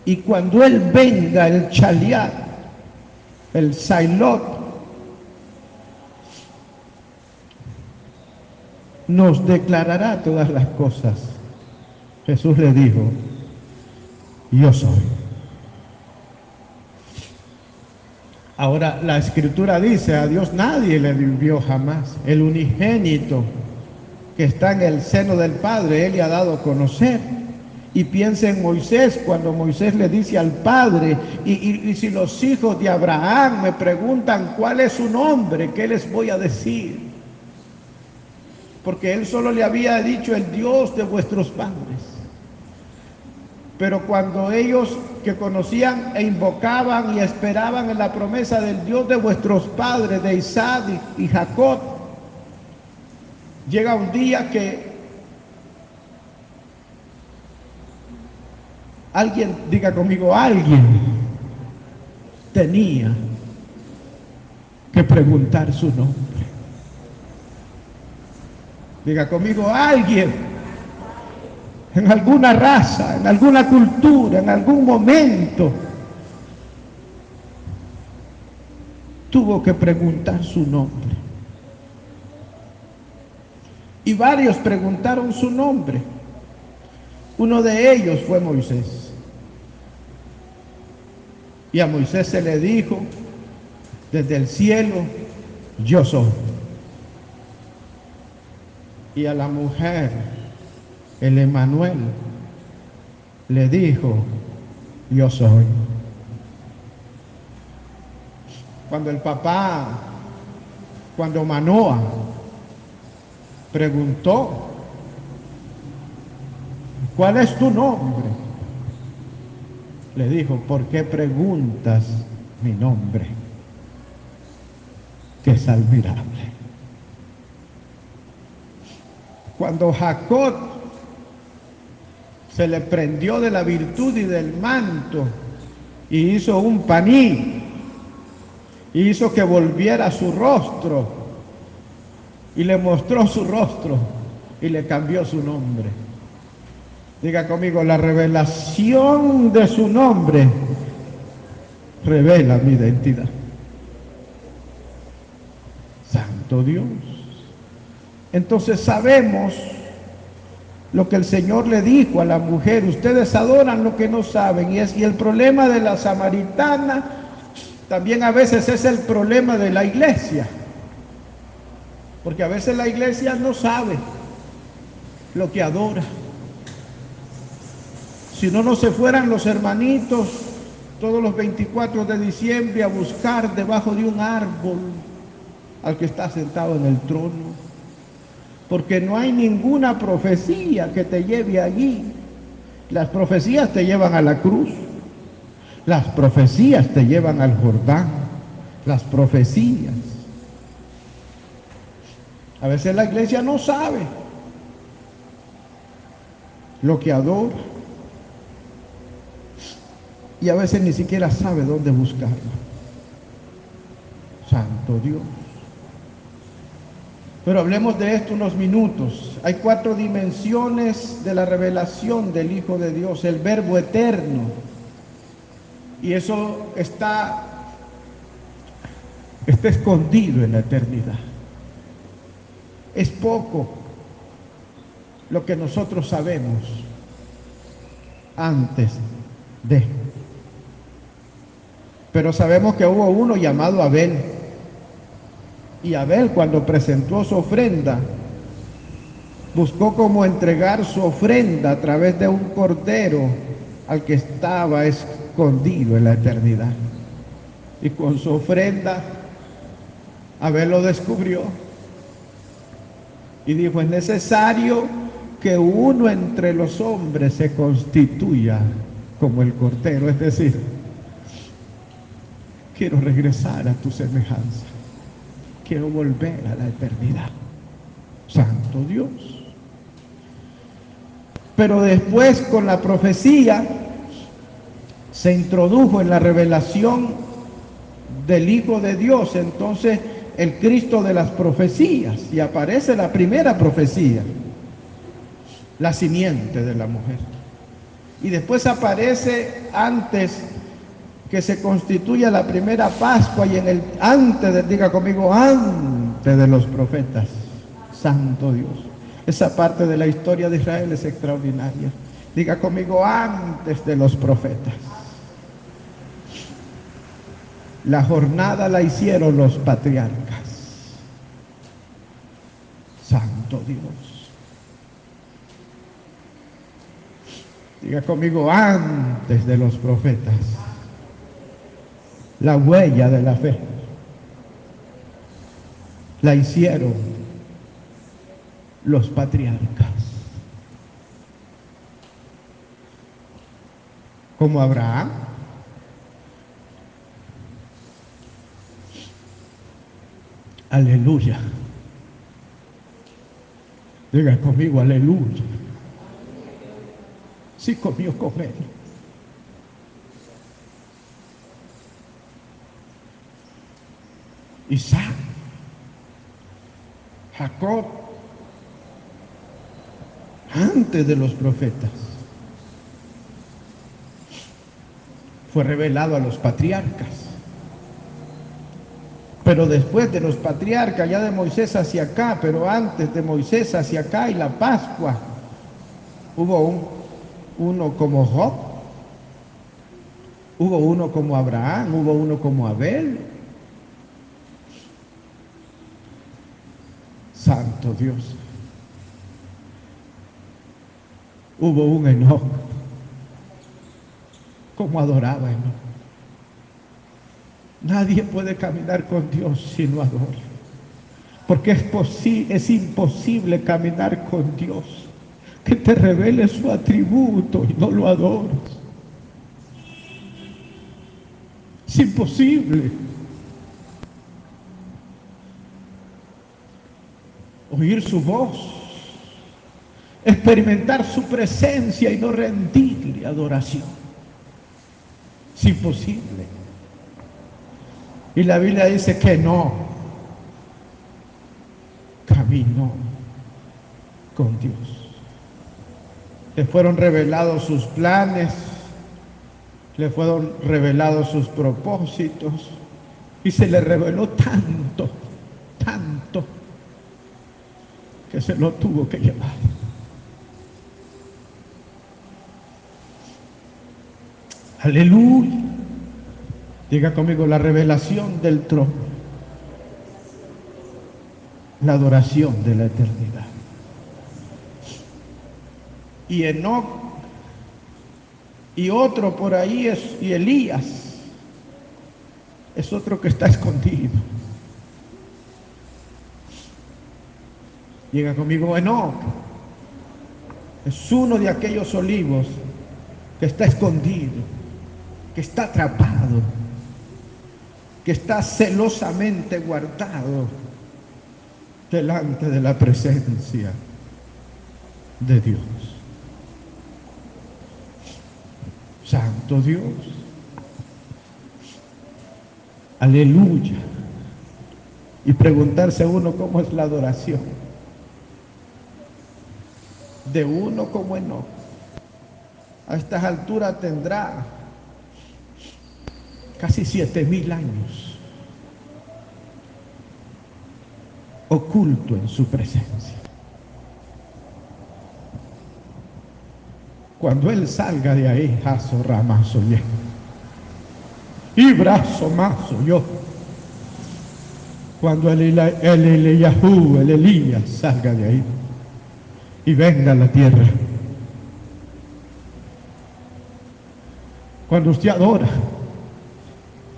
Y cuando él venga, el Chaliat, el Sailot, nos declarará todas las cosas. Jesús le dijo, yo soy. Ahora la Escritura dice, a Dios nadie le vio jamás. El unigénito que está en el seno del Padre, Él le ha dado a conocer. Y piensa en Moisés, cuando Moisés le dice al Padre, y si los hijos de Abraham me preguntan cuál es su nombre, ¿qué les voy a decir? Porque él solo le había dicho el Dios de vuestros padres. Pero cuando ellos que conocían e invocaban y esperaban en la promesa del Dios de vuestros padres, de Isaac y Jacob, llega un día que alguien, diga conmigo, alguien tenía que preguntar su nombre. Diga conmigo, alguien en alguna raza, en alguna cultura, en algún momento tuvo que preguntar su nombre. Y varios preguntaron su nombre. Uno de ellos fue Moisés. Y a Moisés se le dijo, desde el cielo, yo soy. Y a la mujer, el Emmanuel, le dijo, yo soy. Cuando Manoa preguntó, ¿cuál es tu nombre? Le dijo, ¿por qué preguntas mi nombre? Que es admirable. Cuando Jacob se le prendió de la virtud y del manto y hizo un paní, y hizo que volviera su rostro y le mostró su rostro y le cambió su nombre. Diga conmigo, la revelación de su nombre revela mi identidad. Santo Dios. Entonces sabemos lo que el Señor le dijo a la mujer, ustedes adoran lo que no saben, y el problema de la samaritana también a veces es el problema de la iglesia, porque a veces la iglesia no sabe lo que adora. Si no se fueran los hermanitos todos los 24 de diciembre a buscar debajo de un árbol al que está sentado en el trono, porque no hay ninguna profecía que te lleve allí. Las profecías te llevan a la cruz, las profecías te llevan al Jordán, las profecías. A veces la iglesia no sabe lo que adora y a veces ni siquiera sabe dónde buscarlo. Santo Dios. Pero hablemos de esto unos minutos. Hay 4 dimensiones de la revelación del Hijo de Dios, el Verbo eterno. Y eso está escondido en la eternidad. Es poco lo que nosotros sabemos antes de. Pero sabemos que hubo uno llamado Abel. Y Abel, cuando presentó su ofrenda, buscó cómo entregar su ofrenda a través de un cordero al que estaba escondido en la eternidad. Y con su ofrenda, Abel lo descubrió. Y dijo, es necesario que uno entre los hombres se constituya como el cordero. Es decir, quiero regresar a tu semejanza. Quiero volver a la eternidad. Santo Dios. Pero después, con la profecía, se introdujo en la revelación del Hijo de Dios, entonces el Cristo de las profecías, y aparece la primera profecía, la simiente de la mujer. Y después aparece antes que se constituya la primera Pascua, y diga conmigo, antes de los profetas. Santo Dios. Esa parte de la historia de Israel es extraordinaria. Diga conmigo, antes de los profetas. La jornada la hicieron los patriarcas. Santo Dios. Diga conmigo, antes de los profetas. La huella de la fe la hicieron los patriarcas. Como Abraham, aleluya. Diga conmigo, aleluya. Sí comió con él. Isaac, Jacob, antes de los profetas, fue revelado a los patriarcas. Pero después de los patriarcas, ya de Moisés hacia acá, pero antes de Moisés hacia acá y la Pascua, hubo uno como Job, hubo uno como Abraham, hubo uno como Abel, Santo Dios. Hubo un Enoc. ¿Cómo adoraba Enoc? Nadie puede caminar con Dios si no adora. Porque es imposible caminar con Dios que te revele su atributo y no lo adoras. Es imposible. Oír su voz, experimentar su presencia y no rendirle adoración. Es imposible. Y la Biblia dice que no caminó con Dios. Le fueron revelados sus planes, le fueron revelados sus propósitos y se le reveló tanto, tanto, que se lo tuvo que llevar. Aleluya. Diga conmigo, la revelación del trono, la adoración de la eternidad. Y Enoc, y otro por ahí y Elías, es otro que está escondido. Diga conmigo, Enoc es uno de aquellos olivos que está escondido, que está atrapado, que está celosamente guardado delante de la presencia de Dios. Santo Dios. Aleluya. Y preguntarse a uno cómo es la adoración de uno como Enoc. A estas alturas tendrá casi 7,000 años oculto en su presencia. Cuando él salga de ahí, jazo ramazo ye, y brazo mazo yo. Cuando el Elías salga de ahí y venga a la tierra. Cuando usted adora,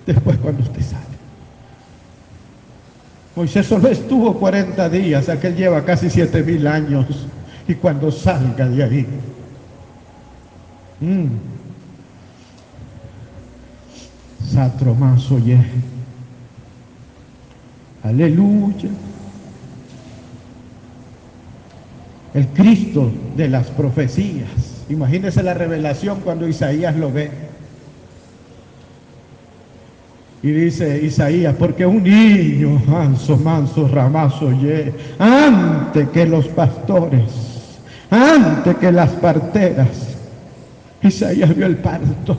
después cuando usted sale. Moisés solo estuvo 40 días, aquel lleva casi 7,000 años, y cuando salga de ahí, satromazo ye. Aleluya. El Cristo de las profecías. Imagínese la revelación cuando Isaías lo ve. Y dice Isaías, porque un niño, manso, ramazo, ye, antes que los pastores, antes que las parteras, Isaías vio el parto.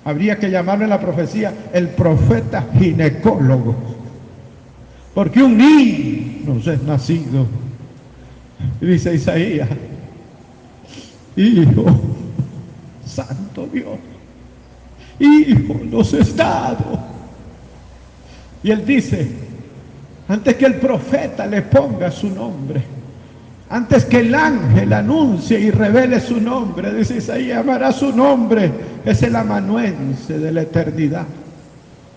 Habría que llamarle la profecía el profeta ginecólogo, porque un niño nos es nacido. Y dice Isaías, hijo, santo Dios, hijo nos es dado. Y él dice, antes que el profeta le ponga su nombre, antes que el ángel anuncie y revele su nombre, dice Isaías, llamará su nombre, es el amanuense de la eternidad.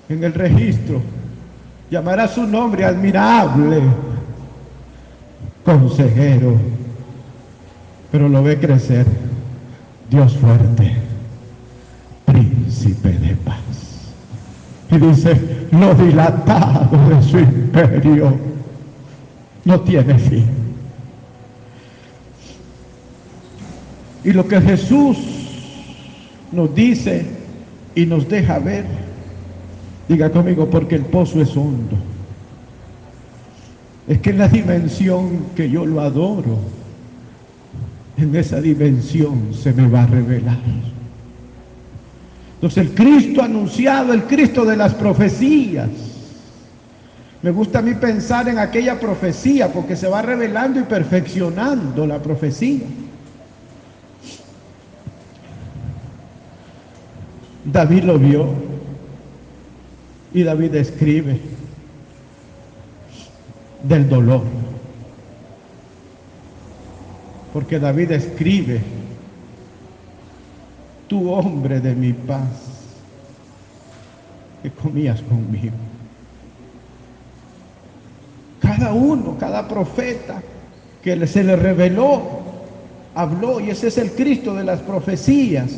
En el registro, llamará su nombre admirable, consejero, pero lo ve crecer, Dios fuerte, príncipe de paz. Y dice, lo dilatado de su imperio no tiene fin. Y lo que Jesús nos dice y nos deja ver, diga conmigo, porque el pozo es hondo. Es que en la dimensión que yo lo adoro, en esa dimensión se me va a revelar. Entonces el Cristo anunciado, el Cristo de las profecías. Me gusta a mí pensar en aquella profecía porque se va revelando y perfeccionando la profecía. David lo vio y David escribe del dolor. Porque David escribe: tú, hombre de mi paz, que comías conmigo. Cada uno, cada profeta que se le reveló, habló, y ese es el Cristo de las profecías.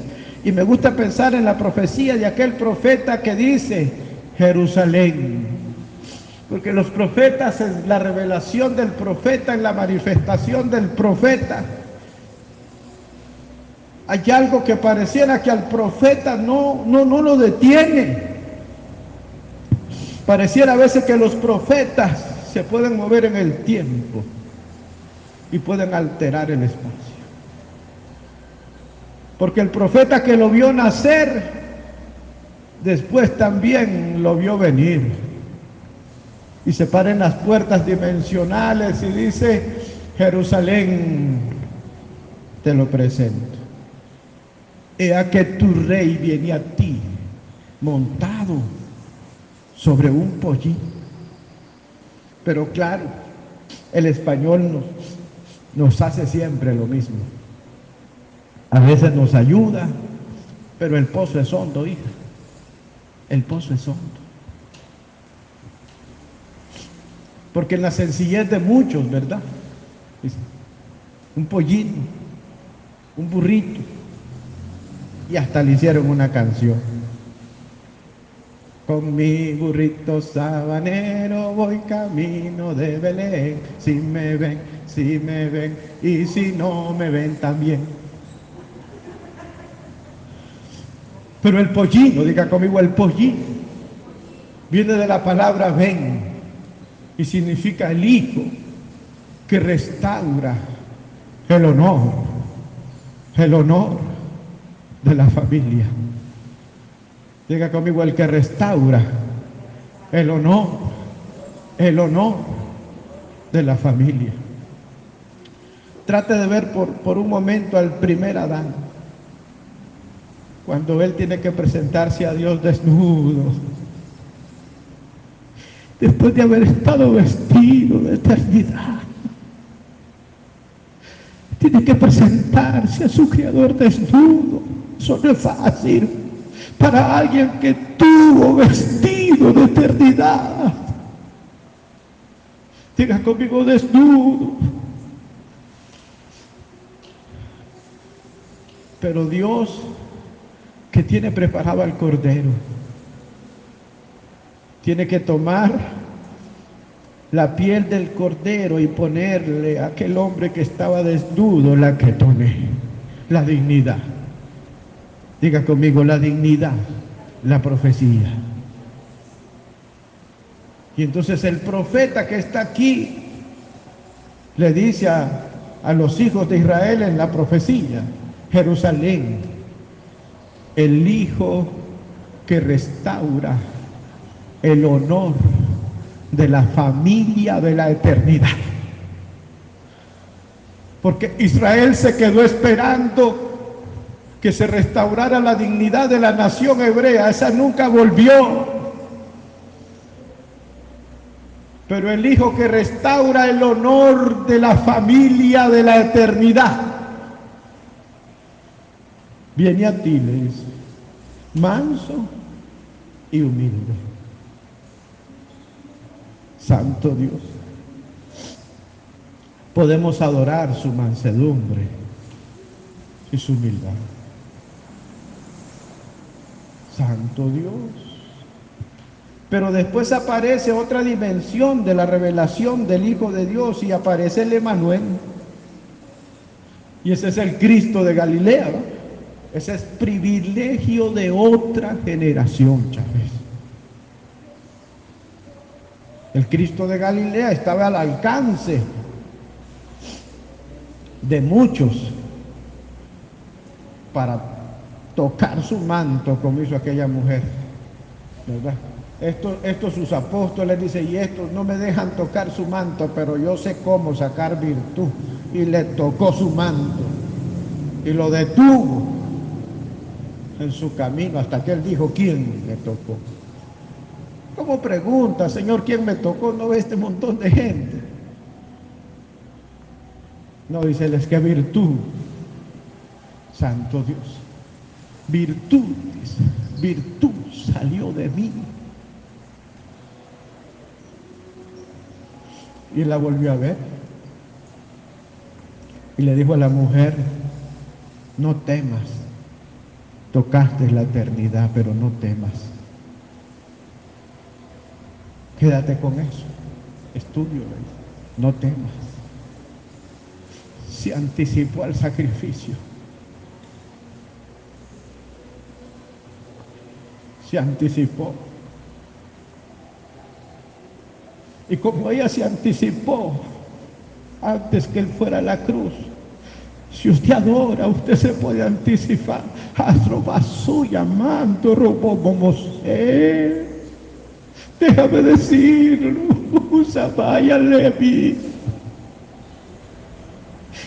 Y me gusta pensar en la profecía de aquel profeta que dice: Jerusalén. Porque los profetas, en la revelación del profeta, en la manifestación del profeta, hay algo que pareciera que al profeta no lo detiene. Pareciera a veces que los profetas se pueden mover en el tiempo y pueden alterar el espacio. Porque el profeta que lo vio nacer, después también lo vio venir. Y se para en las puertas dimensionales y dice: Jerusalén, te lo presento. He aquí tu rey viene a ti, montado sobre un pollino. Pero claro, el español nos hace siempre lo mismo. A veces nos ayuda, pero el pozo es hondo, hija. El pozo es hondo. Porque en la sencillez de muchos, ¿verdad? Un pollito, un burrito, y hasta le hicieron una canción. Con mi burrito sabanero voy camino de Belén. Si me ven, y si no me ven también. Pero el pollino, diga conmigo, el pollino, viene de la palabra ven, y significa el hijo que restaura el honor de la familia. Diga conmigo, el que restaura el honor de la familia. Trate de ver por un momento al primer Adán, cuando él tiene que presentarse a Dios desnudo, después de haber estado vestido de eternidad. Tiene que presentarse a su Creador desnudo. Eso no es fácil para alguien que tuvo vestido de eternidad. Diga conmigo, desnudo. Pero Dios, que tiene preparado al Cordero, tiene que tomar la piel del Cordero y ponerle a aquel hombre que estaba desnudo la ketoné, la dignidad. Diga conmigo, la dignidad, la profecía. Y entonces el profeta que está aquí le dice a los hijos de Israel en la profecía: Jerusalén, el hijo que restaura el honor de la familia de la eternidad. Porque Israel se quedó esperando que se restaurara la dignidad de la nación hebrea. Esa nunca volvió. Pero el hijo que restaura el honor de la familia de la eternidad viene a ti, le dice, manso y humilde. Santo Dios. Podemos adorar su mansedumbre y su humildad. Santo Dios. Pero después aparece otra dimensión de la revelación del Hijo de Dios y aparece el Emanuel. Y ese es el Cristo de Galilea, ¿no? Ese es privilegio de otra generación, Chávez. El Cristo de Galilea estaba al alcance de muchos para tocar su manto, como hizo aquella mujer, ¿verdad? Estos sus apóstoles dicen, y estos no me dejan tocar su manto, pero yo sé cómo sacar virtud. Y le tocó su manto y lo detuvo en su camino hasta que él dijo, ¿quién le tocó? ¿Cómo pregunta, Señor, quién me tocó? No ve este montón de gente. No, dice, es que virtud, santo Dios, virtud, dice, virtud salió de mí. Y la volvió a ver. Y le dijo a la mujer, no temas, tocaste la eternidad, pero no temas. Quédate con eso, estudio, no temas. Se anticipó al sacrificio. Se anticipó. Y como ella se anticipó antes que él fuera a la cruz, si usted adora, usted se puede anticipar. Llamando, robó como sé. Déjame decirlo, Usabaya Levi.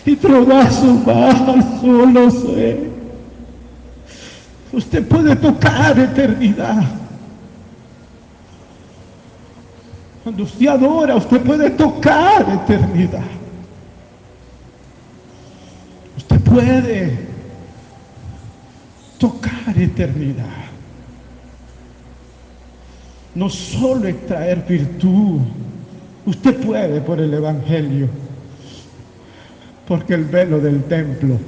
Y trovazo más, solo sé. Usted puede tocar eternidad. Cuando usted adora, usted puede tocar eternidad. Usted puede tocar eternidad. No solo extraer virtud, usted puede por el Evangelio, porque el velo del templo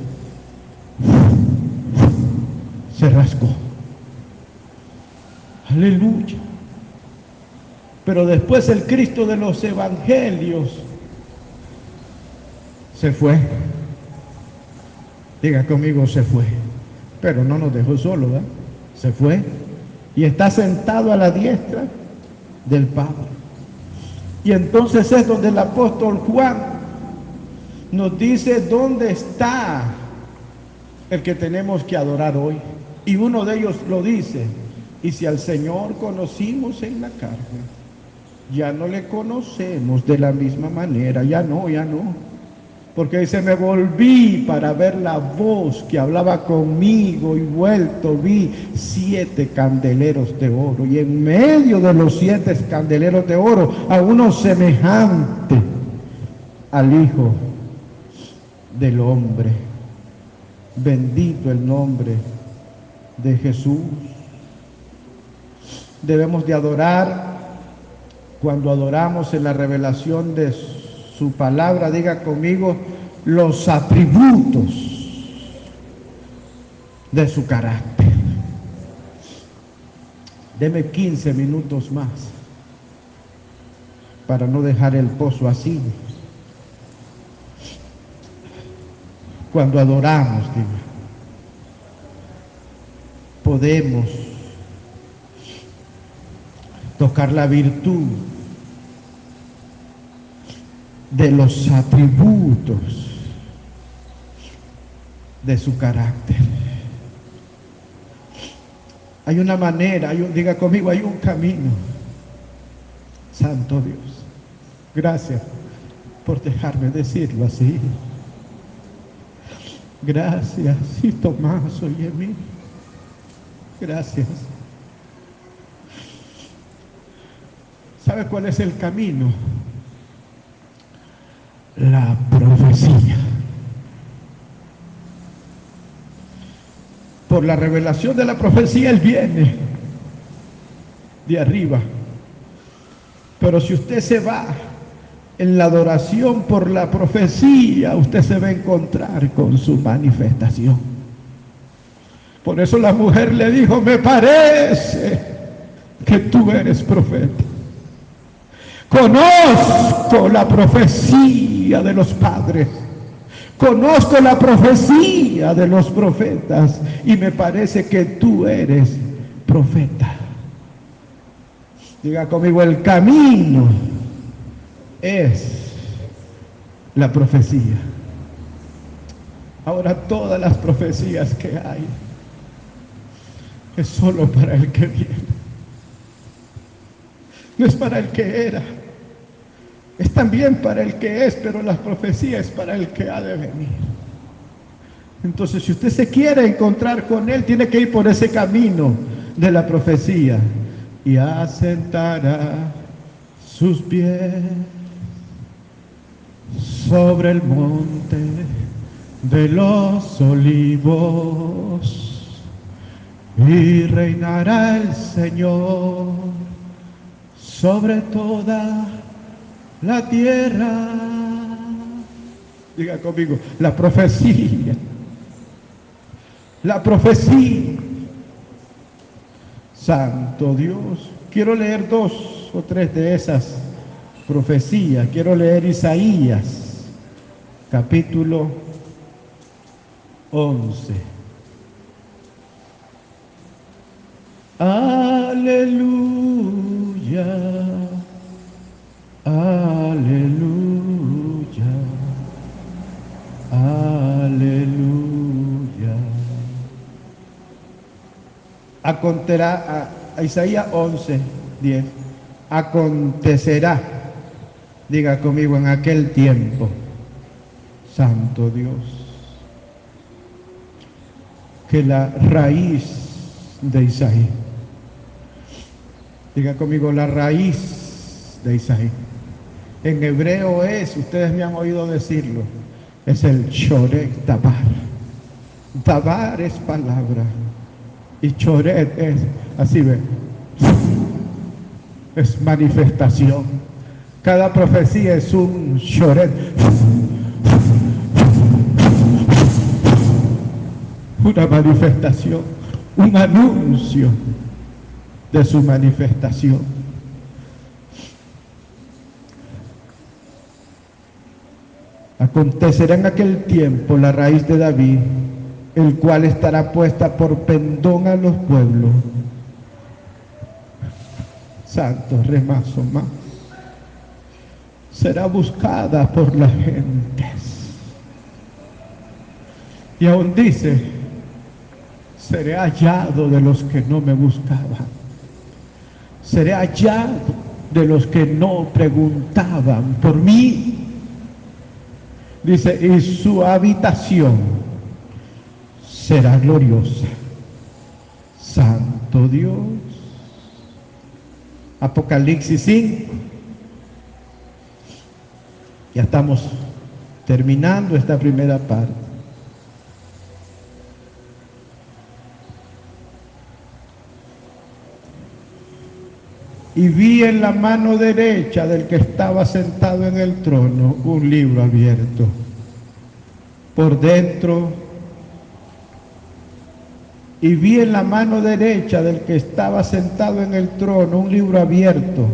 se rasgó. Aleluya. Pero después el Cristo de los Evangelios se fue. Diga conmigo, se fue. Pero no nos dejó solo, ¿verdad? Se fue. Y está sentado a la diestra del Padre. Y entonces es donde el apóstol Juan nos dice dónde está el que tenemos que adorar hoy. Y uno de ellos lo dice, y si al Señor conocimos en la carne, ya no le conocemos de la misma manera, ya no. Porque dice, me volví para ver la voz que hablaba conmigo y vuelto vi 7 candeleros de oro. Y en medio de los 7 candeleros de oro, a uno semejante al Hijo del Hombre. Bendito el nombre de Jesús. Debemos de adorar cuando adoramos en la revelación de su palabra. Diga conmigo, los atributos de su carácter. Deme 15 minutos más para no dejar el pozo así. Cuando adoramos, diga, podemos tocar la virtud de los atributos de su carácter. Hay una manera, diga conmigo, hay un camino. Santo Dios, gracias por dejarme decirlo así. Gracias, y Tomás, oye mí. Gracias. ¿Sabe cuál es el camino? La profecía. Por la revelación de la profecía Él viene de arriba. Pero si usted se va en la adoración por la profecía, usted se va a encontrar con su manifestación. Por eso la mujer le dijo, me parece que tú eres profeta. Conozco la profecía de los padres. Conozco la profecía de los profetas y me parece que tú eres profeta. Diga conmigo, el camino es la profecía. Ahora todas las profecías que hay es solo para el que viene. No es para el que era. Es también para el que es, pero la profecía es para el que ha de venir. Entonces, si usted se quiere encontrar con Él, tiene que ir por ese camino de la profecía. y asentará sus pies sobre el monte de los olivos, y reinará el Señor sobre toda la tierra. Diga conmigo, la profecía. La profecía. Santo Dios. Quiero leer 2 o 3 de esas profecías. Quiero leer Isaías, capítulo 11. Aleluya, aleluya, aleluya. Acontecerá, a Isaías 11, 10. Acontecerá, diga conmigo, en aquel tiempo, Santo Dios, que la raíz de Isaí, diga conmigo, la raíz de Isaí, en hebreo es, ustedes me han oído decirlo, es el Choret Dabar. Dabar es palabra y Choret es, así ve, es manifestación. Cada profecía es un Choret, una manifestación, un anuncio de su manifestación. Acontecerá en aquel tiempo la raíz de David, el cual estará puesta por pendón a los pueblos. Santo remazo más. Será buscada por las gentes. Y aún dice, seré hallado de los que no me buscaban. Seré hallado de los que no preguntaban por mí. Dice, y su habitación será gloriosa. Santo Dios. Apocalipsis 5. Ya estamos terminando esta primera parte. Y vi en la mano derecha del que estaba sentado en el trono un libro abierto. Por dentro, y vi en la mano derecha del que estaba sentado en el trono un libro abierto,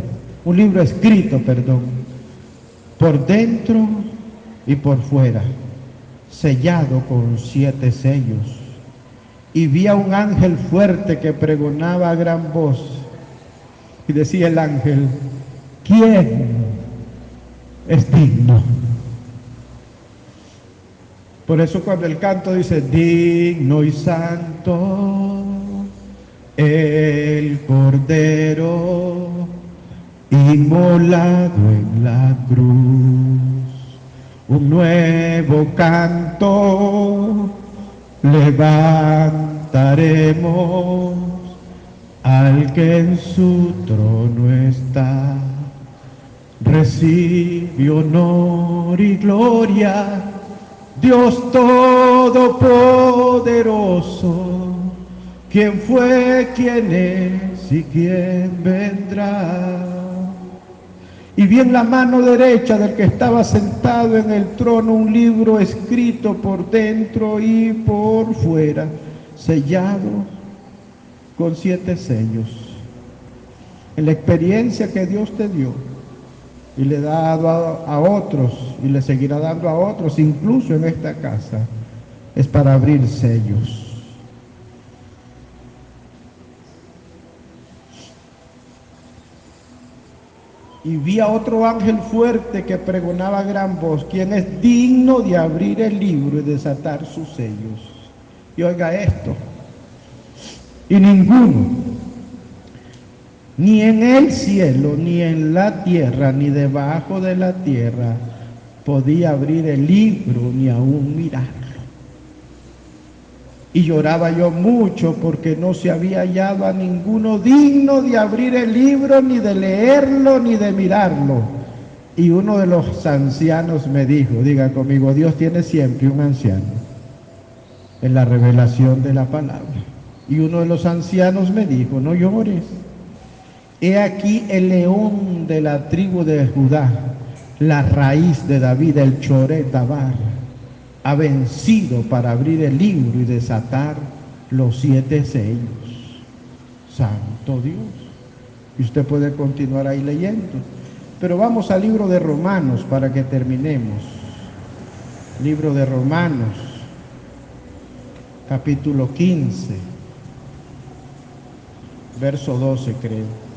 un libro escrito, perdón, por dentro y por fuera, sellado con 7 sellos. Y vi a un ángel fuerte que pregonaba a gran voz. Y decía el ángel, ¿quién es digno? Por eso cuando el canto dice, digno y santo, el Cordero inmolado en la cruz, un nuevo canto levantaremos al que en su trono está, recibe honor y gloria, Dios Todopoderoso, quien fue, quien es y quien vendrá. Y vi en la mano derecha del que estaba sentado en el trono un libro escrito por dentro y por fuera, sellado con 7 sellos. En la experiencia que Dios te dio y le ha dado a otros y le seguirá dando a otros, incluso en esta casa, es para abrir sellos. Y vi a otro ángel fuerte que pregonaba a gran voz, quien es digno de abrir el libro y desatar sus sellos. Y oiga esto, y ninguno, ni en el cielo, ni en la tierra, ni debajo de la tierra, podía abrir el libro ni aún mirar. Y lloraba yo mucho porque no se había hallado a ninguno digno de abrir el libro, ni de leerlo, ni de mirarlo. Y uno de los ancianos me dijo, diga conmigo, Dios tiene siempre un anciano en la revelación de la palabra. Y uno de los ancianos me dijo, no llores. He aquí el león de la tribu de Judá, la raíz de David, el Choret Tabar, ha vencido para abrir el libro y desatar los 7 sellos. Santo Dios. Y usted puede continuar ahí leyendo. Pero vamos al libro de Romanos para que terminemos. Libro de Romanos, capítulo 15, verso 12, creo.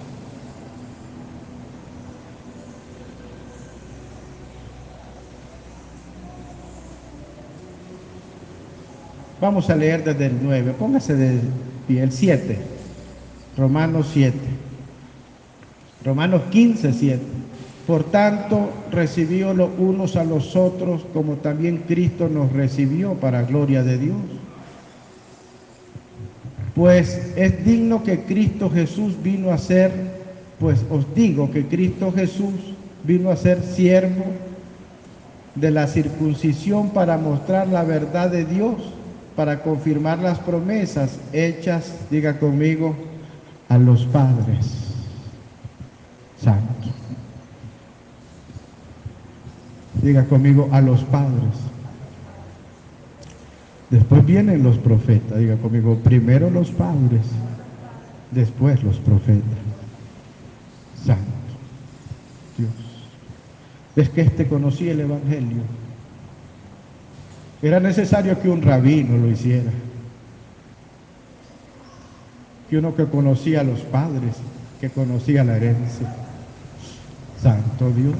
Vamos a leer desde el 9, póngase de pie, el 7, Romanos 7, Romanos 15, 7. Por tanto, recibíos los unos a los otros, como también Cristo nos recibió para gloria de Dios. Pues es digno que Cristo Jesús vino a ser, pues os digo que Cristo Jesús vino a ser siervo de la circuncisión para mostrar la verdad de Dios, para confirmar las promesas hechas, diga conmigo, a los padres santos. Diga conmigo, a los padres. Después vienen los profetas, diga conmigo, primero los padres, después los profetas. Santo Dios. Es que conocía el Evangelio. Era necesario que un rabino lo hiciera, que uno que conocía a los padres, que conocía la herencia. Santo Dios.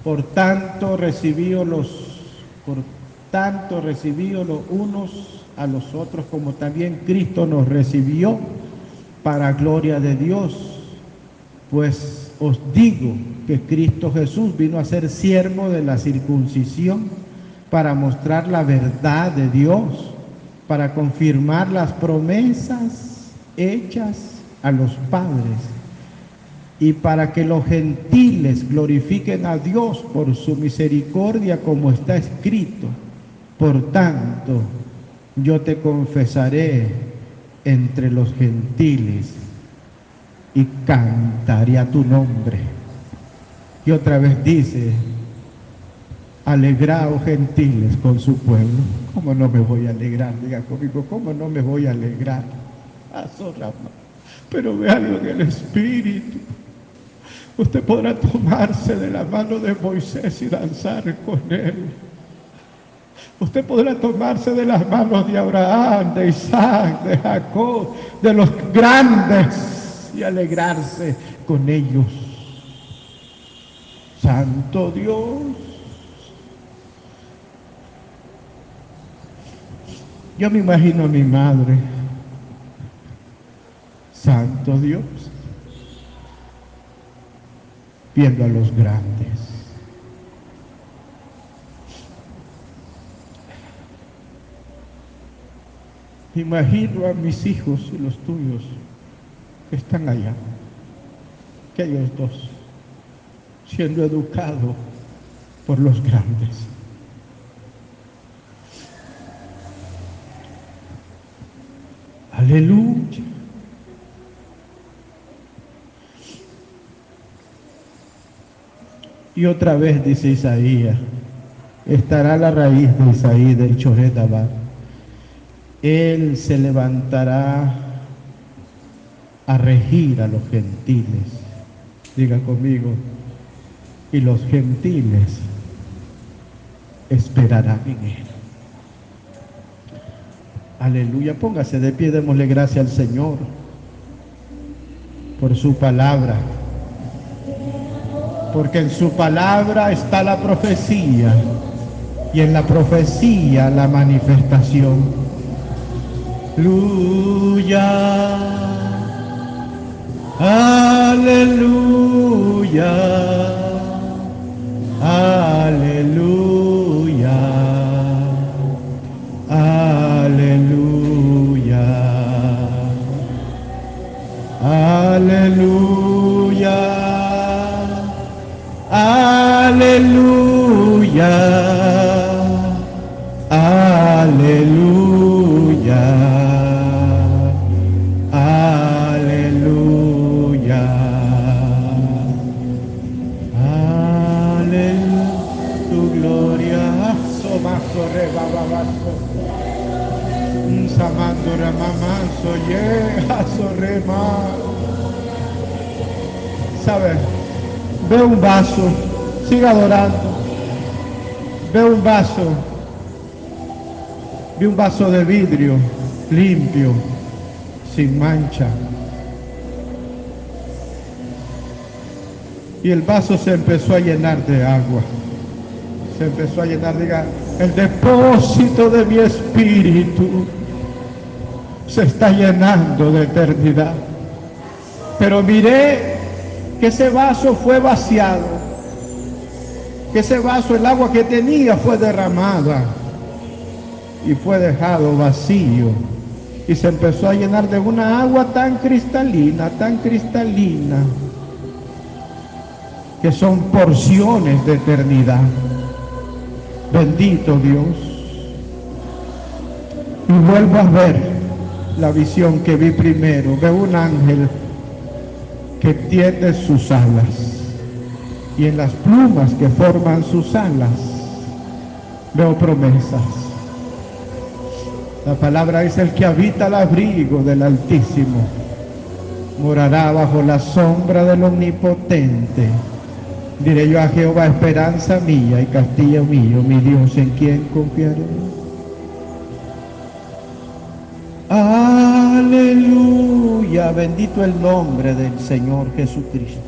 Por tanto recibíos los unos a los otros, como también Cristo nos recibió para gloria de Dios. Pues os digo que Cristo Jesús vino a ser siervo de la circuncisión para mostrar la verdad de Dios, para confirmar las promesas hechas a los padres, y para que los gentiles glorifiquen a Dios por su misericordia, como está escrito. Por tanto, yo te confesaré entre los gentiles y cantaré a tu nombre. Y otra vez dice, alegraos gentiles con su pueblo. ¿Cómo no me voy a alegrar? Diga conmigo, ¿cómo no me voy a alegrar? Pero ve algo en el Espíritu. Usted podrá tomarse de la mano de Moisés y danzar con él. Usted podrá tomarse de las manos de Abraham, de Isaac, de Jacob, de los grandes, y alegrarse con ellos. Santo Dios. Yo me imagino a mi madre. Santo Dios. Viendo a los grandes. Imagino a mis hijos y los tuyos que están allá, que ellos dos, siendo educados por los grandes. Aleluya. Y otra vez dice Isaías, estará la raíz de Isaí, del Choret Tabar. Él se levantará a regir a los gentiles. Diga conmigo, y los gentiles esperarán en él. Aleluya, póngase de pie, démosle gracias al Señor por su palabra. Porque en su palabra está la profecía, y en la profecía la manifestación. Aleluya, aleluya, aleluya, aleluya, aleluya, aleluya, aleluya, tu gloria, somazo, rebababazo, samandura mamazo, yejazo, rema. ¿Sabes? Ve un vaso, siga adorando. Ve un vaso de vidrio, limpio, sin mancha. Y el vaso se empezó a llenar de agua. Se empezó a llenar, diga, el depósito de mi espíritu se está llenando de eternidad. Pero miré que ese vaso fue vaciado, que ese vaso, el agua que tenía fue derramada y fue dejado vacío, y se empezó a llenar de una agua tan cristalina, que son porciones de eternidad. Bendito Dios. Y vuelvo a ver la visión que vi primero. Veo un ángel que extiende sus alas, y en las plumas que forman sus alas veo promesas. La palabra dice: el que habita al abrigo del Altísimo morará bajo la sombra del Omnipotente. Diré yo a Jehová, esperanza mía y castillo mío, mi Dios, en quien confiaré. Aleluya, bendito el nombre del Señor Jesucristo.